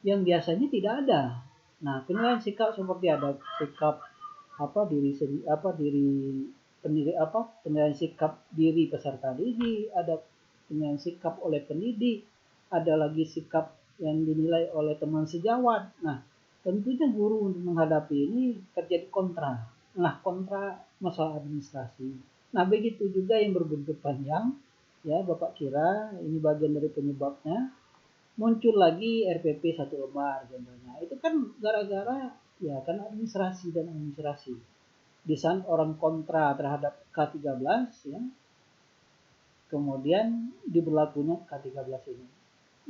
Speaker 2: Yang biasanya tidak ada. Nah, penilaian sikap seperti ada sikap penilaian sikap diri peserta didik, ada penilaian sikap oleh pendidik, ada lagi sikap yang dinilai oleh teman sejawat. Nah, tentunya guru untuk menghadapi ini terjadi kontra. Nah, kontra masalah administrasi. Nah, begitu juga yang berbentuk panjang, ya Bapak kira ini bagian dari penyebabnya. Muncul lagi RPP 1 lembar contohnya. Itu kan gara-gara ya kan administrasi. Di saat orang kontra terhadap K13 ya, kemudian diberlakunya K13 ini.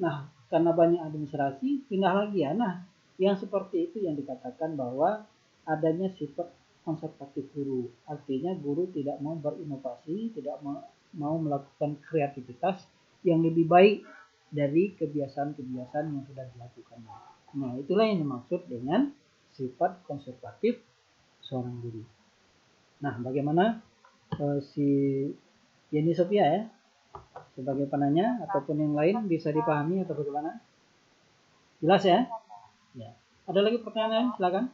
Speaker 2: Nah, karena banyak administrasi, pindah lagi ya. Nah, yang seperti itu yang dikatakan bahwa adanya sifat konservatif guru. Artinya guru tidak mau berinovasi, tidak mau melakukan kreativitas yang lebih baik dari kebiasaan-kebiasaan yang sudah dilakukan. Nah, itulah yang dimaksud dengan sifat konservatif seorang guru. Nah, bagaimana si Yeni Sophia ya sebagai penanya ataupun yang lain bisa dipahami atau bagaimana? Jelas ya? Ya. Ada lagi pertanyaan? Silakan.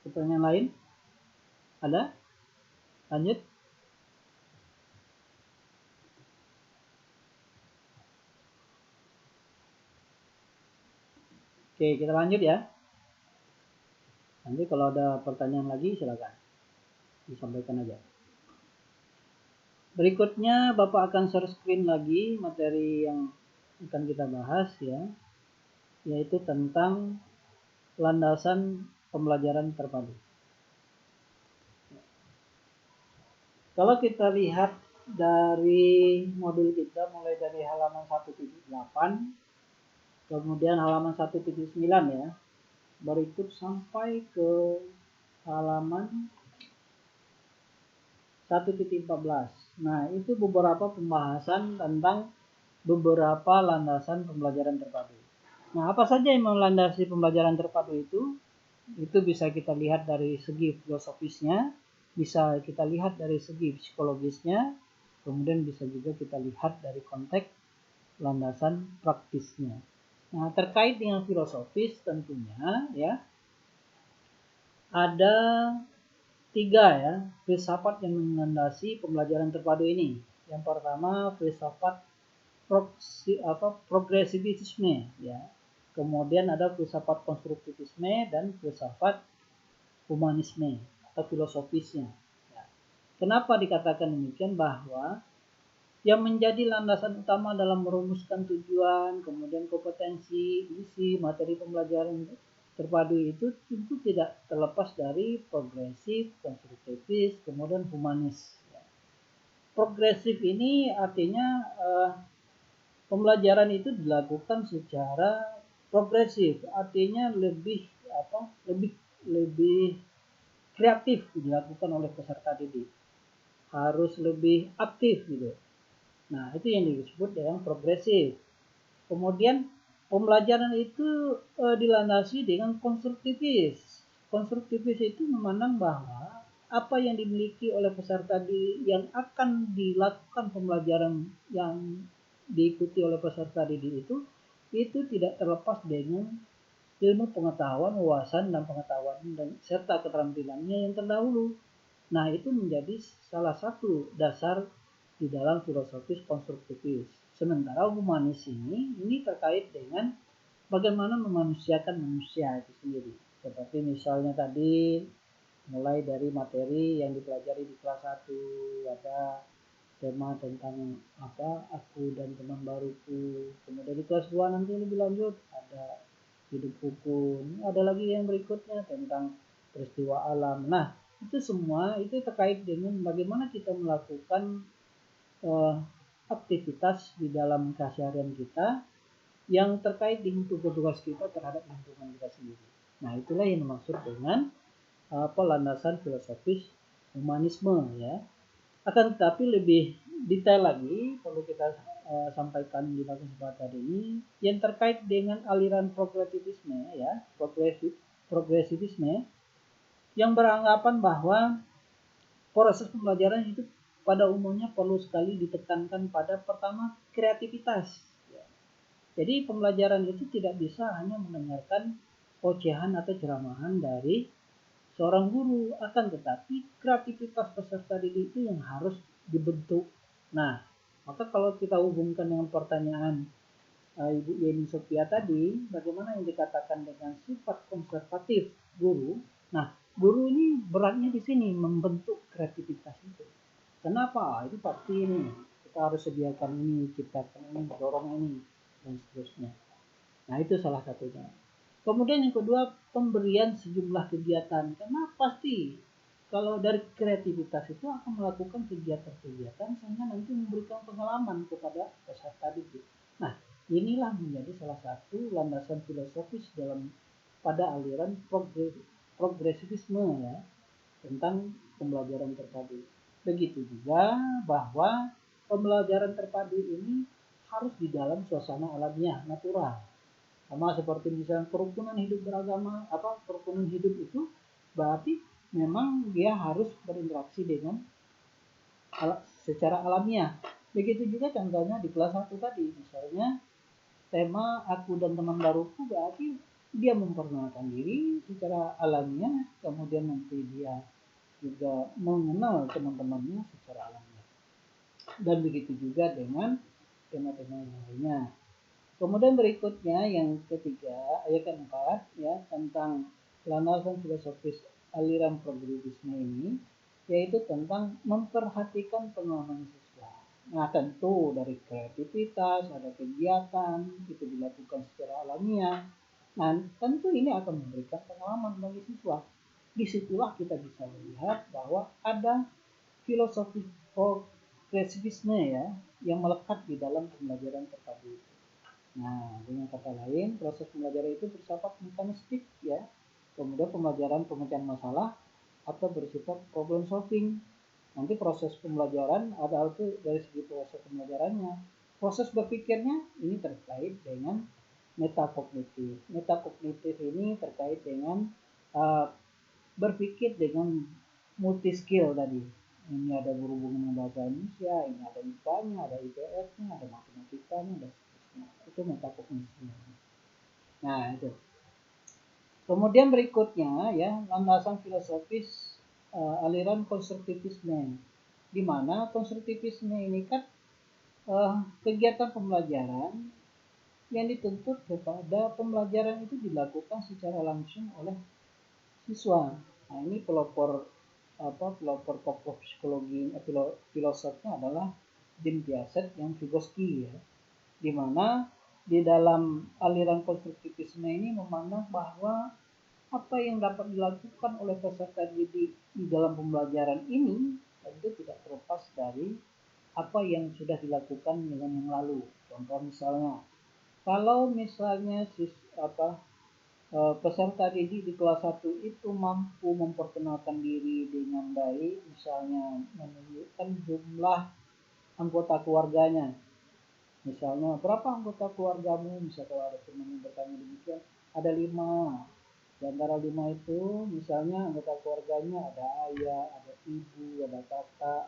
Speaker 2: Pertanyaan lain? Ada? Lanjut. Oke, kita lanjut ya. Nanti kalau ada pertanyaan lagi silakan disampaikan aja. Berikutnya Bapak akan share screen lagi materi yang akan kita bahas ya, yaitu tentang landasan pembelajaran terpadu. Kalau kita lihat dari modul kita mulai dari halaman 1.8, kemudian halaman 1.9 ya, berikut sampai ke halaman 1.14. Nah, itu beberapa pembahasan tentang beberapa landasan pembelajaran terpadu. Nah, apa saja yang melandasi pembelajaran terpadu itu? Itu bisa kita lihat dari segi filosofisnya, bisa kita lihat dari segi psikologisnya, kemudian bisa juga kita lihat dari konteks landasan praktisnya. Nah, terkait dengan filosofis tentunya ya, ada 3 ya filsafat yang melandasi pembelajaran terpadu ini. Yang pertama filsafat progresivisme ya. Kemudian ada filsafat konstruktivisme dan filsafat humanisme atau filosofisnya. Ya. Kenapa dikatakan demikian? Bahwa yang menjadi landasan utama dalam merumuskan tujuan, kemudian kompetensi, isi, materi pembelajaran terpadu itu tentu tidak terlepas dari progresif, konstruktivis, kemudian humanis. Progresif ini artinya pembelajaran itu dilakukan secara progresif, artinya lebih kreatif dilakukan oleh peserta didik, harus lebih aktif gitu. Nah, itu yang disebut dengan progresif. Kemudian pembelajaran itu dilandasi dengan konstruktivis. Konstruktivis itu memandang bahwa apa yang dimiliki oleh peserta yang akan dilakukan pembelajaran yang diikuti oleh peserta didik itu tidak terlepas dengan ilmu pengetahuan, wawasan dan pengetahuan dan serta keterampilannya yang terdahulu. Nah, itu menjadi salah satu dasar di dalam filosofis konstruktivis. Sementara humanis ini terkait dengan bagaimana memanusiakan manusia itu sendiri. Seperti misalnya tadi mulai dari materi yang dipelajari di kelas 1, ada tema tentang aku dan teman baruku. Kemudian di kelas 2 nanti lebih lanjut ada hidup rukun. Ada lagi yang berikutnya tentang peristiwa alam. Nah, itu semua itu terkait dengan bagaimana kita melakukan aktivitas di dalam keseharian kita yang terkait dengan tugas kita terhadap lingkungan kita sendiri. Nah, itulah yang dimaksud dengan landasan filosofis humanisme ya. Akan tetapi lebih detail lagi perlu kita sampaikan di dalam kesempatan ini yang terkait dengan aliran progresivisme ya, progresivisme yang beranggapan bahwa proses pembelajaran itu pada umumnya perlu sekali ditekankan pada pertama kreativitas. Jadi pembelajaran itu tidak bisa hanya mendengarkan ocehan atau ceramahan dari seorang guru, akan tetapi kreativitas peserta didik itu yang harus dibentuk. Nah, maka kalau kita hubungkan dengan pertanyaan Ibu Yeni Sophia tadi, bagaimana yang dikatakan dengan sifat konservatif guru? Nah, guru ini beratnya di sini membentuk kreativitas itu. Kenapa? Itu pasti ini kita harus sediakan ini, ciptakan ini, dorong ini, dan seterusnya. Nah, itu salah satunya. Kemudian yang kedua, pemberian sejumlah kegiatan. Karena pasti kalau dari kreativitas itu akan melakukan kegiatan-kegiatan sehingga nanti memberikan pengalaman kepada peserta didik. Nah, inilah menjadi salah satu landasan filosofis pada aliran progresivisme ya, tentang pembelajaran terpadu. Begitu juga bahwa pembelajaran terpadu ini harus di dalam suasana alamiah, natural. Sama seperti misalnya kerukunan hidup beragama, kerukunan hidup itu berarti memang dia harus berinteraksi dengan secara alamiah. Begitu juga contohnya di kelas 1 tadi, misalnya tema aku dan teman baruku, berarti dia memperkenalkan diri secara alamiah, kemudian nanti dia juga mengenal teman-temannya secara alamiah. Dan begitu juga dengan tema-tema yang lainnya. Kemudian berikutnya yang ketiga, ayat keempat ya, tentang landasan filosofis aliran progresivisme ini, yaitu tentang memperhatikan pengalaman siswa. Nah, tentu dari kreativitas, ada kegiatan, itu dilakukan secara alamiah. Nah, tentu ini akan memberikan pengalaman bagi siswa. Disitulah kita bisa melihat bahwa ada filosofi progresivisme ya, yang melekat di dalam pembelajaran terpadu. Nah, dengan kata lain, proses pembelajaran itu bersifat mekanistik ya. Kemudian pembelajaran pemecahan masalah atau bersifat problem solving. Nanti proses pembelajaran ada itu dari segi proses pembelajarannya. Proses berpikirnya ini terkait dengan metakognitif. Metakognitif ini terkait dengan berpikir dengan multi skill tadi. Ini ada berhubungan dengan bahasa Indonesia, ini ada IPA-nya, ada IPS-nya, ada matematikanya, ada seterusnya. Itu metakognitif. Nah, itu. Kemudian berikutnya ya, landasan filosofis aliran konstruktivisme, di mana konstruktivisme ini kan kegiatan pembelajaran yang dituntut kepada pembelajaran itu dilakukan secara langsung oleh siswa. Nah, ini pelopor tokoh psikologi filosofnya adalah Jean Piaget yang Vygotsky ya, di mana di dalam aliran konstruktivisme ini memandang bahwa apa yang dapat dilakukan oleh peserta didik di dalam pembelajaran ini tentu tidak terlepas dari apa yang sudah dilakukan dengan yang lalu. Contoh misalnya, kalau misalnya peserta didik di kelas 1 itu mampu memperkenalkan diri dengan baik, misalnya menunjukkan jumlah anggota keluarganya. Misalnya, berapa anggota keluargamu? Misalnya kalau ada teman yang bertanya demikian, ada 5. Di antara 5 itu, misalnya anggota keluarganya ada ayah, ada ibu, ada kakak,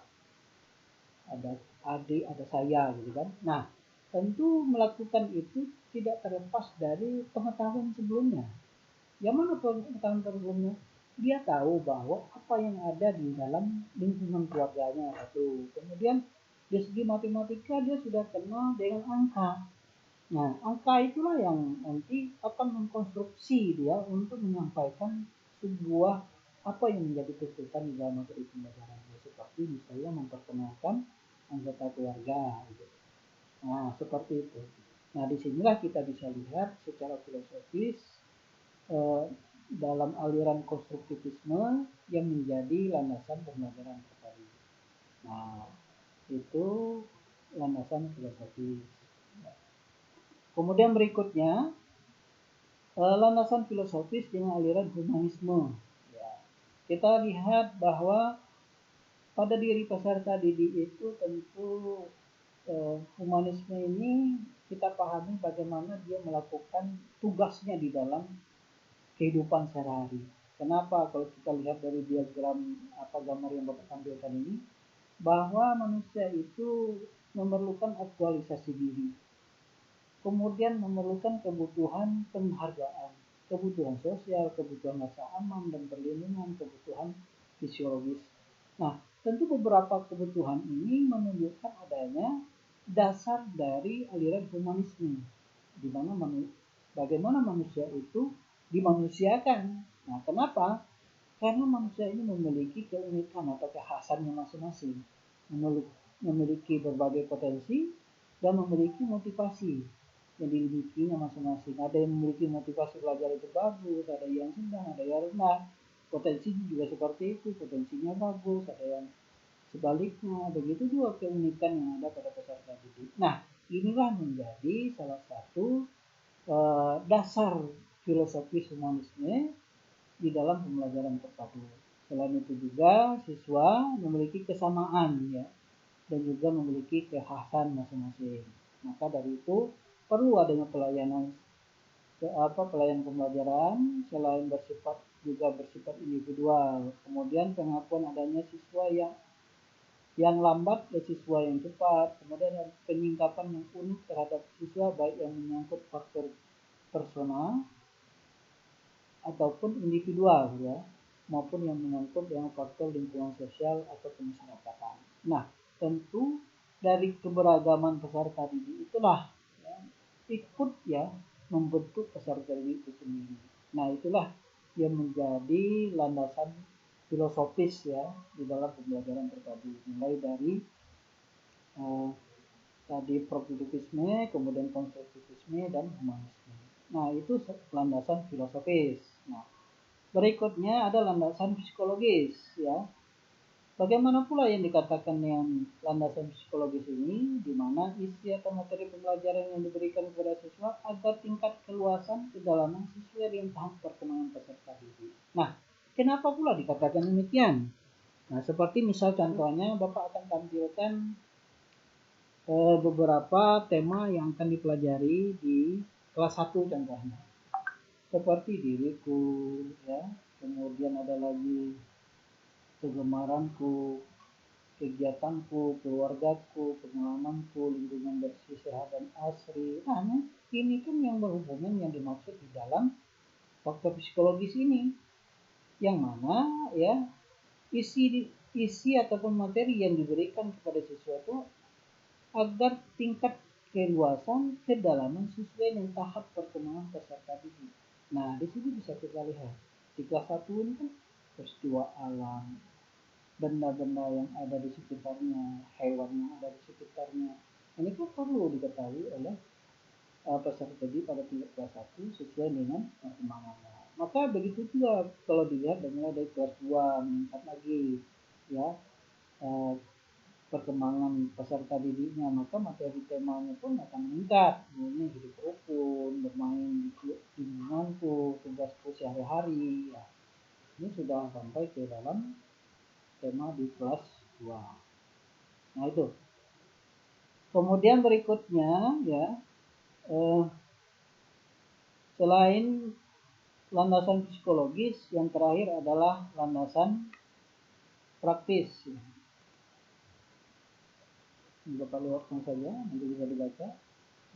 Speaker 2: ada adik, ada saya, gitu kan. Nah, tentu melakukan itu tidak terlepas dari pengetahuan sebelumnya. Yang mana pengetahuan sebelumnya? Dia tahu bahwa apa yang ada di dalam lingkungan keluarganya satu. Kemudian dari segi matematika dia sudah kenal dengan angka. Nah, angka itulah yang nanti akan mengkonstruksi dia untuk menyampaikan sebuah apa yang menjadi tuntutan di dalam materi pembelajaran. Seperti misalnya memperkenalkan anggota keluarga. Gitu. Nah, seperti itu. Nah, disinilah kita bisa lihat secara filosofis dalam aliran konstruktivisme yang menjadi landasan pembelajaran terpadu. Nah, itu landasan filosofis. Kemudian berikutnya landasan filosofis dengan aliran humanisme. Ya. Kita lihat bahwa pada diri peserta didik itu tentu humanisme ini kita pahami bagaimana dia melakukan tugasnya di dalam kehidupan sehari-hari. Kenapa? Kalau kita lihat dari diagram gambar yang Bapak tampilkan ini, bahwa manusia itu memerlukan aktualisasi diri, kemudian memerlukan kebutuhan penghargaan, kebutuhan sosial, kebutuhan rasa aman dan perlindungan, kebutuhan fisiologis. Nah, tentu beberapa kebutuhan ini menunjukkan adanya dasar dari aliran humanisme, di mana bagaimana manusia itu dimanusiakan. Nah, kenapa? Karena manusia ini memiliki keunikan atau kekhasannya masing-masing, memiliki berbagai potensi dan memiliki motivasi yang dimilikinya masing-masing. Ada yang memiliki motivasi belajar itu bagus, ada yang sedang, ada yang rendah. Potensi juga seperti itu, potensinya bagus, ada yang sebaliknya. Begitu juga keunikan yang ada pada peserta didik. Nah, inilah menjadi salah satu dasar filosofis humanisme di dalam pembelajaran terpadu. Selain itu juga siswa memiliki kesamaan ya, dan juga memiliki kekhasan masing-masing. Maka dari itu perlu adanya pelayanan pembelajaran selain bersifat individual. Kemudian pengakuan adanya siswa yang lambat dan siswa yang cepat. Kemudian penyingkapan yang unik terhadap siswa baik yang menyangkut faktor personal ataupun individual ya, maupun yang menyangkut dengan faktor lingkungan sosial atau kemasyarakatan. Nah, tentu dari keberagaman peserta didik itulah ya, ikut ya membentuk peserta didik itu sendiri. Nah, itulah yang menjadi landasan filosofis ya di dalam pembelajaran terpadu, mulai dari eh, tadi produktivisme, kemudian konstruktivisme dan humanisme. Nah, itu landasan filosofis. Nah, berikutnya ada landasan psikologis ya. Bagaimana pula yang dikatakan dengan landasan psikologis ini, di mana isi atau materi pembelajaran yang diberikan kepada siswa agar tingkat keluasan kedalaman sesuai dengan tahap perkembangan peserta didik. Nah, kenapa pula dikatakan demikian? Nah, seperti misal contohnya Bapak akan tampilkan beberapa tema yang akan dipelajari di kelas 1 contohnya. Seperti diriku, ya. Kemudian ada lagi kegemaranku, kegiatanku, keluargaku, pengalamanku, lingkungan bersih, sehat, dan asri. Nah, ini kan yang berhubungan yang dimaksud di dalam faktor psikologis ini. Yang mana ya isi ataupun materi yang diberikan kepada siswa itu agar tingkat keluasan, kedalaman sesuai dengan tahap perkembangan peserta didik. Nah, di sini bisa kita lihat di kelas 1 ini kan peristiwa alam, benda-benda yang ada di sekitarnya, hewan yang ada di sekitarnya. Ini kan perlu diketahui oleh peserta didik pada tingkat kelas 1 sesuai dengan perkembangannya. Maka begitu juga kalau dilihat dari kelas 2 meningkat lagi ya perkembangan peserta didiknya, maka materi temanya pun akan meningkat. Ini hidup rukun, bermain di lingkunganku, tugasku sehari-hari. Ya. Ini sudah sampai ke dalam tema di kelas 2. Nah itu. Kemudian berikutnya ya, selain landasan psikologis, yang terakhir adalah landasan praktis. Bapak lihatkan saja, nanti bisa dibaca.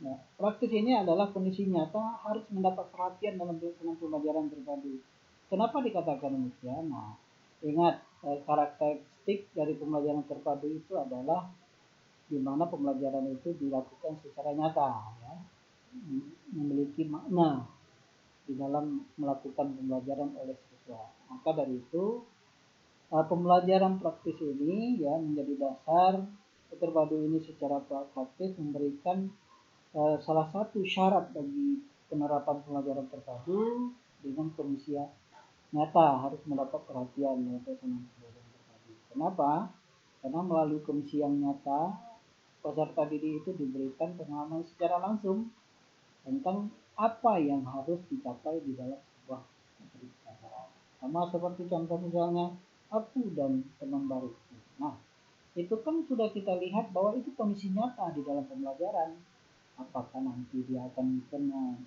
Speaker 2: Nah, praktis ini adalah kondisi nyata harus mendapat perhatian dalam pembelajaran terpadu. Kenapa dikatakan demikian? Nah, ingat karakteristik dari pembelajaran terpadu itu adalah di mana pembelajaran itu dilakukan secara nyata, ya, memiliki makna di dalam melakukan pembelajaran oleh siswa. Maka dari itu pembelajaran praktis ini ya menjadi dasar terpadu ini secara praktis memberikan salah satu syarat bagi penerapan pembelajaran terpadu dengan kondisi nyata harus mendapat perhatian dalam pelaksanaan pembelajaran terpadu. Kenapa? Karena melalui kondisi yang nyata peserta didik itu diberikan pengalaman secara langsung tentang apa yang harus dicapai di dalam sebuah materi pelajaran. Sama seperti contoh misalnya aku dan teman baru. Nah, itu kan sudah kita lihat bahwa itu kondisi nyata di dalam pembelajaran. Apakah nanti dia akan kena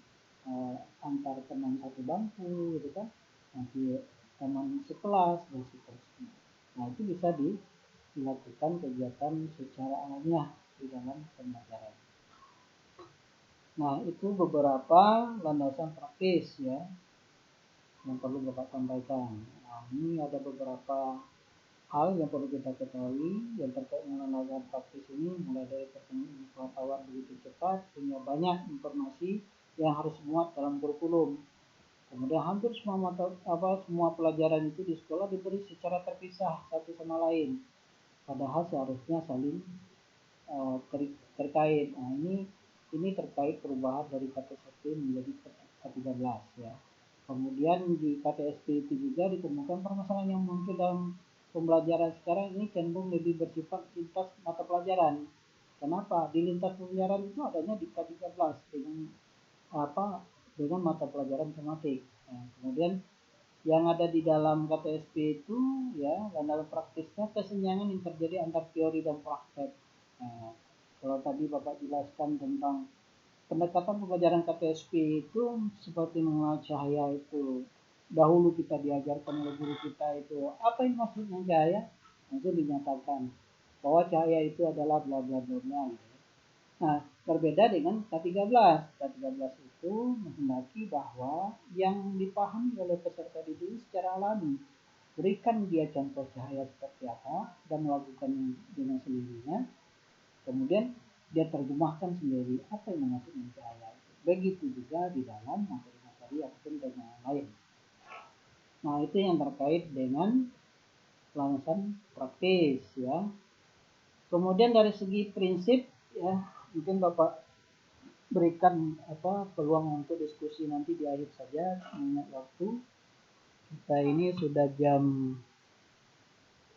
Speaker 2: antar teman satu bangku gitu kan, nanti teman sekelas dan seterusnya. Nah itu bisa dilakukan kegiatan secara alamiah di dalam pembelajaran. Nah itu beberapa landasan praktis ya yang perlu Bapak sampaikan. Nah ini ada beberapa hal yang perlu kita ketahui yang terkait dengan landasan praktis ini, mulai dari perkembangan pengetahuan begitu cepat sehingga banyak informasi yang harus muat dalam kurikulum. Kemudian hampir semua pelajaran itu di sekolah diberi secara terpisah satu sama lain, padahal seharusnya saling terkait. Nah ini terkait perubahan dari KTSP menjadi K13 ya. Kemudian di KTSP itu juga ditemukan permasalahan yang muncul dalam pembelajaran sekarang ini cenderung lebih bersifat lintas mata pelajaran. Kenapa? Di lintas pelajaran itu adanya di K13 dengan mata pelajaran tematik. Nah, kemudian yang ada di dalam KTSP itu ya dalam praktisnya kesenjangan yang terjadi antara teori dan praktek. Nah, kalau tadi Bapak jelaskan tentang pendekatan pembelajaran KTSP itu seperti mengenal cahaya itu. Dahulu kita diajarkan oleh guru kita itu apa yang maksudnya cahaya, langsung dinyatakan bahwa cahaya itu adalah bla bla bla bla. Nah, berbeda dengan K13. K13 itu menghendaki bahwa yang dipahami oleh peserta didik secara alami. Berikan dia contoh cahaya seperti apa dan melakukannya dengan sendirinya. Kemudian dia terjemahkan sendiri apa yang dimaksud dengan cahaya. Begitu juga di dalam materi-materi ataupun tema lain. Nah, itu yang terkait dengan landasan praktis ya. Kemudian dari segi prinsip ya, mungkin Bapak berikan peluang untuk diskusi nanti di akhir saja mengingat waktu. Kita ini sudah jam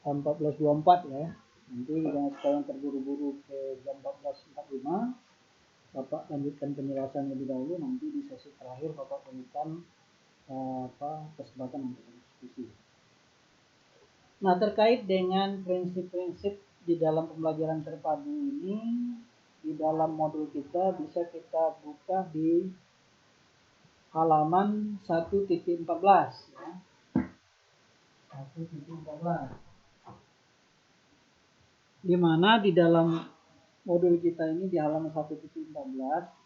Speaker 2: 14.24 ya. Nanti jangan sekalian terburu-buru ke jam 14.45. Bapak lanjutkan penjelasan lebih dahulu, nanti di sesi terakhir Bapak berikan kesempatan untuk diskusi. Nah, terkait dengan prinsip-prinsip di dalam pembelajaran terpadu ini, di dalam modul kita bisa kita buka di halaman 1.14 ya. 1.14. Di mana di dalam modul kita ini di halaman 1.14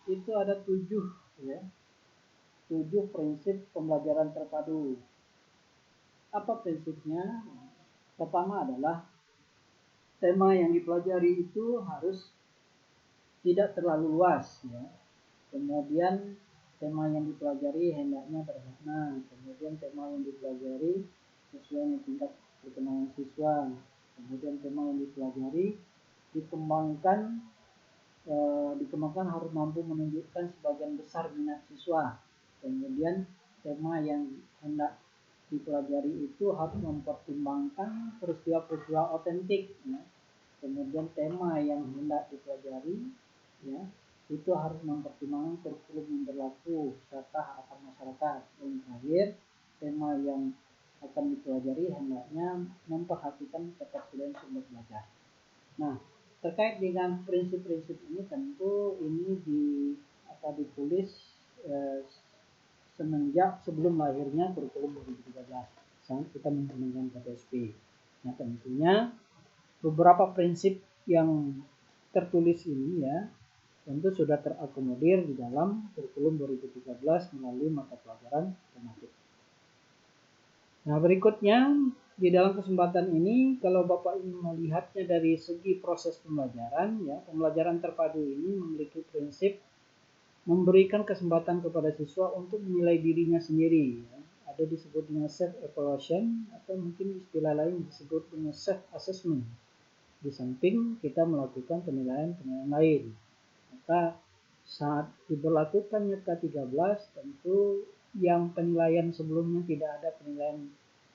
Speaker 2: itu ada 7 prinsip pembelajaran terpadu. Apa prinsipnya? Pertama adalah tema yang dipelajari itu harus tidak terlalu luas ya. Kemudian tema yang dipelajari hendaknya bermakna. Kemudian tema yang dipelajari sesuai dengan tingkat perkembangan siswa. Kemudian tema yang dipelajari dikembangkan harus mampu menunjukkan sebagian besar minat siswa. Kemudian tema yang hendak dipelajari itu harus mempertimbangkan peristiwa-peristiwa otentik ya. Kemudian tema yang hendak dipelajari ya, itu harus mempertimbangkan kurikulum yang berlaku serta harapan masyarakat. Dan terakhir, tema yang akan dipelajari hendaknya memperhatikan ketersediaan sumber belajar. Nah, terkait dengan prinsip-prinsip ini tentu ini ditulis semenjak sebelum lahirnya kurikulum 2013 saat kita menggunakan KTSP. Nah, tentunya beberapa prinsip yang tertulis ini ya tentu sudah terakomodir di dalam kurikulum 2013 melalui mata pelajaran tematik. Nah, berikutnya di dalam kesempatan ini kalau Bapak ingin melihatnya dari segi proses pembelajaran ya, pembelajaran terpadu ini memiliki prinsip memberikan kesempatan kepada siswa untuk menilai dirinya sendiri ya. Ada disebut dengan self evaluation atau mungkin istilah lain disebut dengan self assessment. Di samping kita melakukan penilaian lain. Maka saat diberlakukannya K13 tentu yang penilaian sebelumnya tidak ada penilaian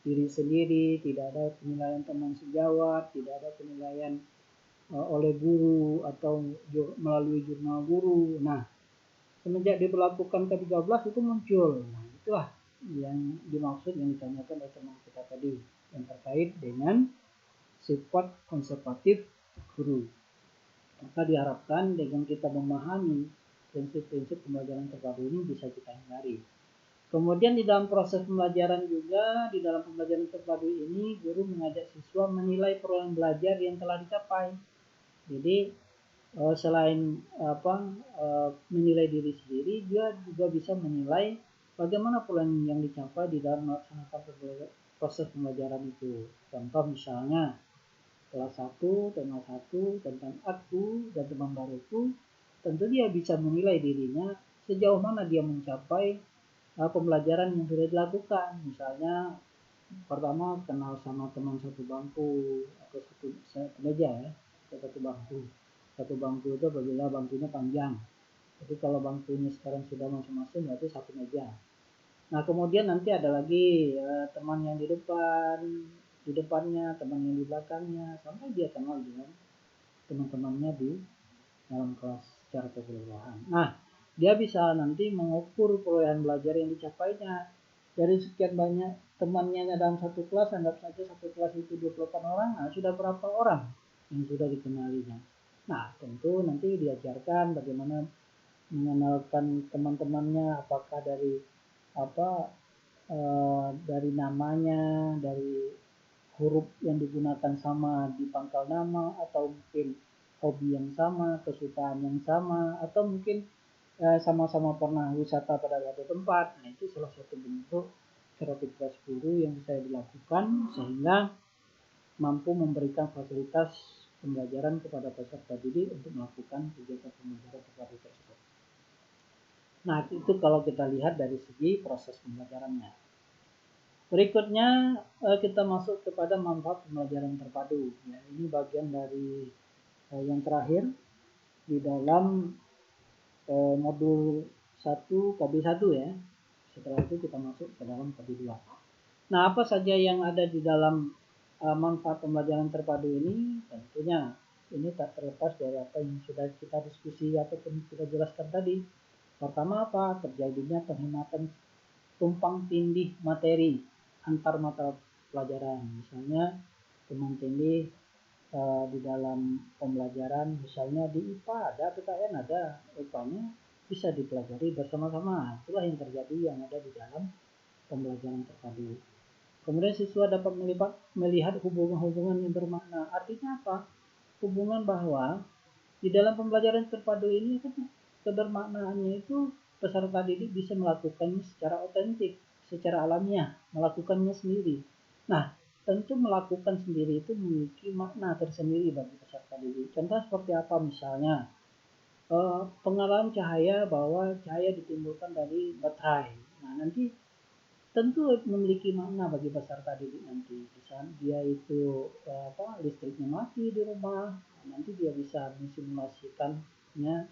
Speaker 2: diri sendiri, tidak ada penilaian teman sejawat, tidak ada penilaian oleh guru atau melalui jurnal guru. Nah, semenjak diberlakukan K13 itu muncul. Nah, itulah yang dimaksud yang ditanyakan oleh teman kita tadi yang terkait dengan sifat konservatif guru. Maka diharapkan dengan kita memahami prinsip-prinsip pembelajaran terpadu ini bisa kita hindari. Kemudian di dalam proses pembelajaran juga, di dalam pembelajaran terpadu ini guru mengajak siswa menilai perolehan belajar yang telah dicapai. Jadi selain menilai diri sendiri, dia juga bisa menilai bagaimana perolehan yang dicapai di dalam melaksanakan proses pembelajaran itu. Contoh misalnya kelas 1, tema 1 tentang aku dan teman baruku, tentu dia bisa menilai dirinya sejauh mana dia mencapai pembelajaran yang sudah dilakukan. Misalnya pertama kenal sama teman satu bangku atau satu meja ya, satu bangku. Satu bangku itu apabila bangkunya panjang. Jadi kalau bangkunya sekarang sudah masing-masing berarti satu meja. Nah, kemudian nanti ada lagi teman yang di depannya, teman yang di belakangnya, sampai dia kenal dengan teman-temannya di dalam kelas secara keseluruhan. Nah, dia bisa nanti mengukur perolehan belajar yang dicapainya. Dari sekian banyak temannya dalam satu kelas, anggap saja satu kelas itu 28 orang, nah sudah berapa orang yang sudah dikenalinya. Nah, tentu nanti diajarkan bagaimana mengenalkan teman-temannya, apakah dari dari namanya, dari huruf yang digunakan sama di pangkal nama, atau mungkin hobi yang sama, kesukaan yang sama, atau mungkin sama-sama pernah wisata pada suatu tempat. Nah, itu salah satu bentuk kreativitas guru yang bisa dilakukan sehingga mampu memberikan fasilitas pembelajaran kepada peserta didik untuk melakukan kegiatan pembelajaran terpadu tersebut. Nah, itu kalau kita lihat dari segi proses pembelajarannya. Berikutnya kita masuk kepada manfaat pembelajaran terpadu. Ya, ini bagian dari yang terakhir di dalam modul 1 KB1 ya. Setelah itu kita masuk ke dalam KB2. Nah, apa saja yang ada di dalam manfaat pembelajaran terpadu ini? Tentunya ini tak terlepas dari apa yang sudah kita diskusi ataupun kita jelaskan tadi. Pertama apa? Terjadinya penghematan tumpang tindih materi antar mata pelajaran. Misalnya tumpang tindih di dalam pembelajaran, misalnya di IPA ada, PKN ada, IPA-nya bisa dipelajari bersama-sama. Itulah yang terjadi yang ada di dalam pembelajaran terpadu. Kemudian siswa dapat melihat hubungan-hubungan yang bermakna. Artinya apa? Hubungan bahwa di dalam pembelajaran terpadu ini kan kebermaknaannya itu peserta didik bisa melakukannya secara otentik, secara alamiah, melakukannya sendiri. Nah, tentu melakukan sendiri itu memiliki makna tersendiri bagi peserta didik. Contoh seperti apa misalnya? Pengalaman cahaya bahwa cahaya ditimbulkan dari baterai. Nah, nanti tentu memiliki makna bagi peserta didik nanti. Misalnya dia itu listriknya mati di rumah, nanti dia bisa mensimulasikannya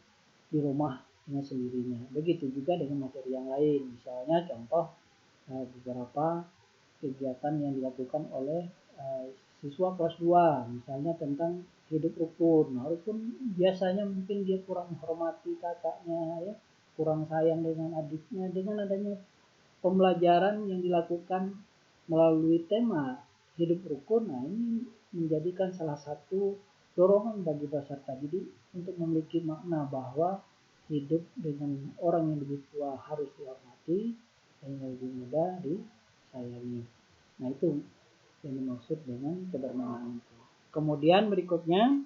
Speaker 2: di rumah dengan sendirinya. Begitu juga dengan materi yang lain. Misalnya contoh beberapa kegiatan yang dilakukan oleh siswa kelas 2, misalnya tentang hidup rukun. Nah, rukun biasanya mungkin dia kurang menghormati kakaknya, ya, kurang sayang dengan adiknya. Dengan adanya pembelajaran yang dilakukan melalui tema hidup rukun, nah ini menjadikan salah satu dorongan bagi peserta didik untuk memiliki makna bahwa hidup dengan orang yang lebih tua harus dihormati dan yang lebih muda disayangi. Nah, itu yang dimaksud dengan kebermaknaan itu. Kemudian berikutnya,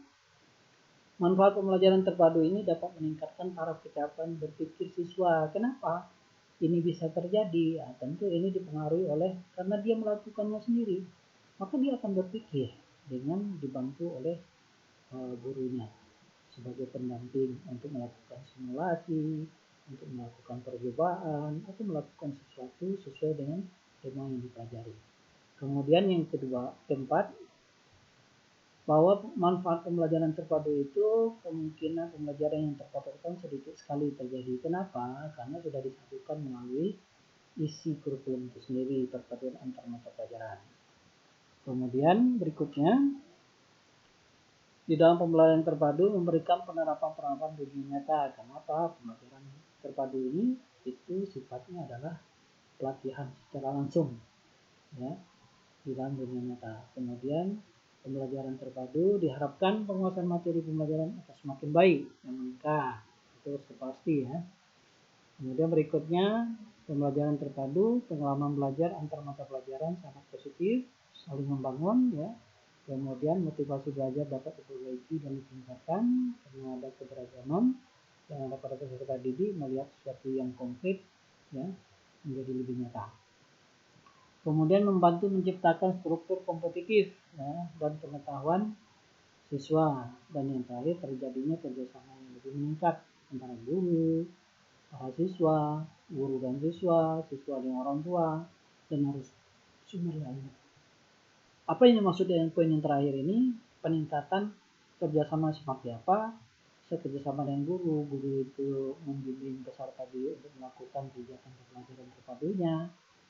Speaker 2: manfaat pembelajaran terpadu ini dapat meningkatkan taraf kecerdasan berpikir siswa. Kenapa ini bisa terjadi? Ya, tentu ini dipengaruhi oleh karena dia melakukannya sendiri, maka dia akan berpikir dengan dibantu oleh gurunya sebagai pendamping untuk melakukan simulasi, untuk melakukan percobaan, atau melakukan sesuatu sesuai dengan tema yang dipelajari. Kemudian yang keempat, bahwa manfaat pembelajaran terpadu itu kemungkinan pembelajaran yang terpatutkan sedikit sekali terjadi. Kenapa? Karena sudah disatukan melalui isi kurikulum itu sendiri, perpaduan antar mata pelajaran. Kemudian berikutnya, di dalam pembelajaran terpadu memberikan penerapan dunia nyata. Kenapa? Pembelajaran terpadu ini itu sifatnya adalah pelatihan secara langsung, ya, di dalam dunia nyata. Kemudian pembelajaran terpadu diharapkan penguasaan materi pembelajaran akan semakin baik dan meningkat. Itu pasti ya. Kemudian berikutnya, pembelajaran terpadu, pengalaman belajar antar mata pelajaran sangat positif, saling membangun ya. Kemudian motivasi belajar dapat diperbaiki dan ditingkatkan karena ada keberagaman yang ada pada peserta didik melihat sesuatu yang konkret ya menjadi lebih nyata. Kemudian membantu menciptakan struktur kompetitif ya, dan pengetahuan siswa, dan yang terakhir terjadinya kerjasama yang lebih meningkat antara guru, para siswa, guru dan siswa, siswa dengan orang tua, dan harus sumber lainnya. Apa yang dimaksud dengan poin yang terakhir ini? Peningkatan kerjasama seperti apa? Kerjasama dengan guru itu membimbing peserta didik untuk melakukan kegiatan pembelajaran terpadunya.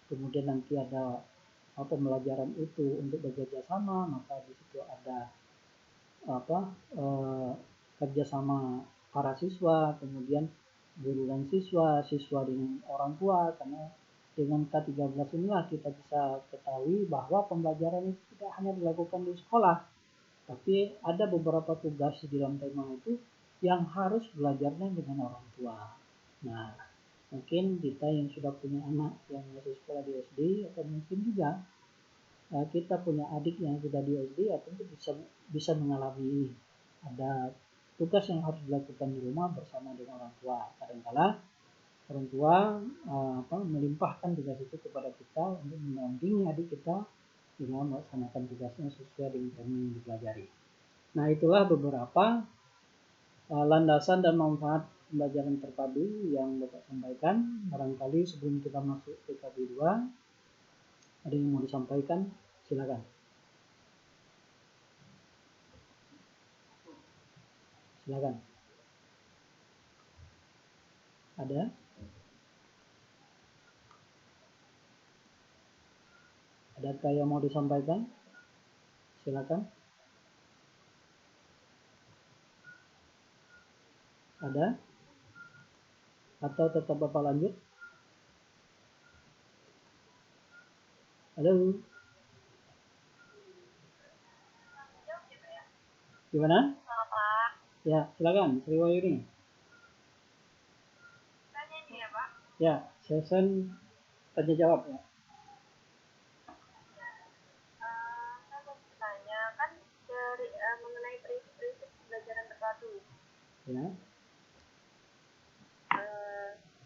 Speaker 2: Kemudian nanti ada pembelajaran itu untuk bekerja sama, maka di situ ada kerjasama para siswa, kemudian guru dan siswa dengan orang tua, karena dengan K13 inilah kita bisa ketahui bahwa pembelajaran itu tidak hanya dilakukan di sekolah, tapi ada beberapa tugas di dalam tema itu yang harus belajarnya dengan orang tua. Nah, mungkin kita yang sudah punya anak yang masih sekolah di SD, atau mungkin juga kita punya adik yang sudah di SD, atau bisa mengalami ini. Ada tugas yang harus dilakukan di rumah bersama dengan orang tua. Kadang-kala orang tua melimpahkan tugas itu kepada kita untuk mendampingi adik kita dengan melaksanakan tugasnya sesuai dengan tema yang dipelajari. Nah, itulah beberapa landasan dan manfaat pembelajaran terpadu yang Bapak sampaikan. Barangkali sebelum kita masuk ke KB2, ada yang mau disampaikan? Silakan. Silakan. Ada? Adakah yang mau disampaikan? Silakan. Ada? Atau tetap Bapak lanjut? Halo? Gimana?
Speaker 1: Pak.
Speaker 2: Ya, silakan. Sri Wahyuni.
Speaker 1: Tanya ini ya, Pak.
Speaker 2: Ya, session tanya jawab ya.
Speaker 1: Saya mau bertanya, kan dari mengenai prinsip-prinsip pembelajaran terpadu.
Speaker 2: Ya.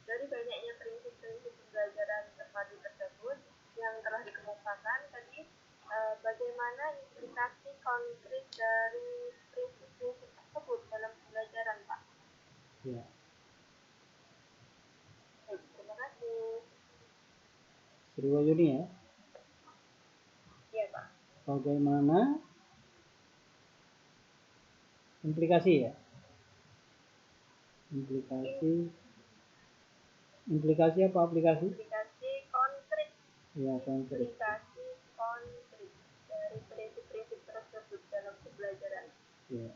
Speaker 1: Dari banyaknya prinsip-prinsip pembelajaran terpadu tersebut yang telah dikemukakan tadi, bagaimana implikasi konkret dari prinsip-prinsip tersebut dalam pembelajaran, Pak?
Speaker 2: Ya.
Speaker 1: Terima kasih.
Speaker 2: Sri Wahyuni ya.
Speaker 1: Iya, Pak.
Speaker 2: Bagaimana implikasi ya? Implikasi apa aplikasi?
Speaker 1: Implikasi konkret.
Speaker 2: Ya, konkret.
Speaker 1: Implikasi konkret dari prinsip-prinsip tersebut dalam pembelajaran.
Speaker 2: Ya.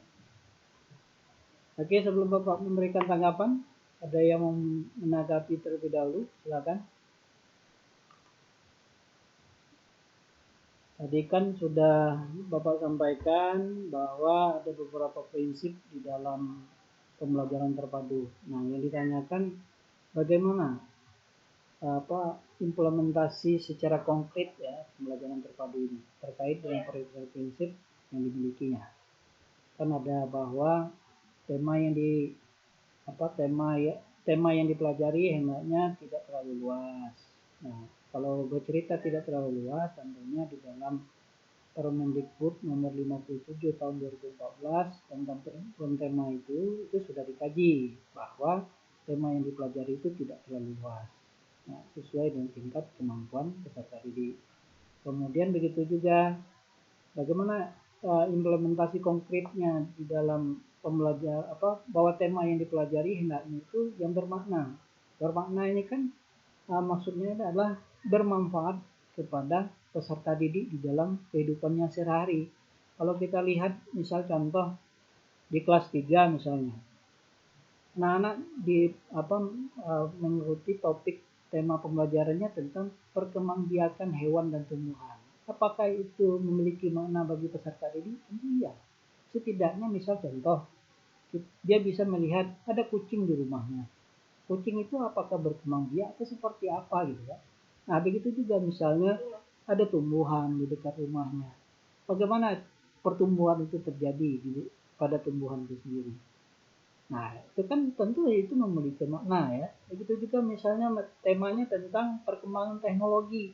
Speaker 2: Oke, sebelum Bapak memberikan tanggapan, ada yang mau menanggapi terlebih dahulu? Silakan. Tadi kan sudah Bapak sampaikan bahwa ada beberapa prinsip di dalam pembelajaran terpadu. Nah, yang ditanyakan bagaimana implementasi secara konkret ya pembelajaran terpadu ini terkait dengan prinsip-prinsip yang dimilikinya. Kan ada bahwa tema yang dipelajari hendaknya tidak terlalu luas. Nah, kalau bercerita tidak terlalu luas, tentunya di dalam Permendikbud nomor 57 tahun 2014 tentang tema itu sudah dikaji bahwa tema yang dipelajari itu tidak terlalu luas. Nah, sesuai dengan tingkat kemampuan peserta didik. Kemudian begitu juga bagaimana implementasi konkretnya di dalam bahwa tema yang dipelajari hendaknya itu yang bermakna. Bermakna ini kan maksudnya adalah bermanfaat kepada peserta didik di dalam kehidupannya sehari-hari. Kalau kita lihat misal contoh di kelas 3 misalnya, anak-anak mengikuti topik tema pembelajarannya tentang perkembangbiakan hewan dan tumbuhan. Apakah itu memiliki makna bagi peserta didik? Tentu iya. Setidaknya misal contoh, dia bisa melihat ada kucing di rumahnya. Kucing itu apakah berkembang biak atau seperti apa gitu ya. Nah, begitu juga misalnya ada tumbuhan di dekat rumahnya. Bagaimana pertumbuhan itu terjadi pada tumbuhan itu sendiri. Nah, itu kan tentu itu memiliki makna ya. Begitu juga misalnya temanya tentang perkembangan teknologi.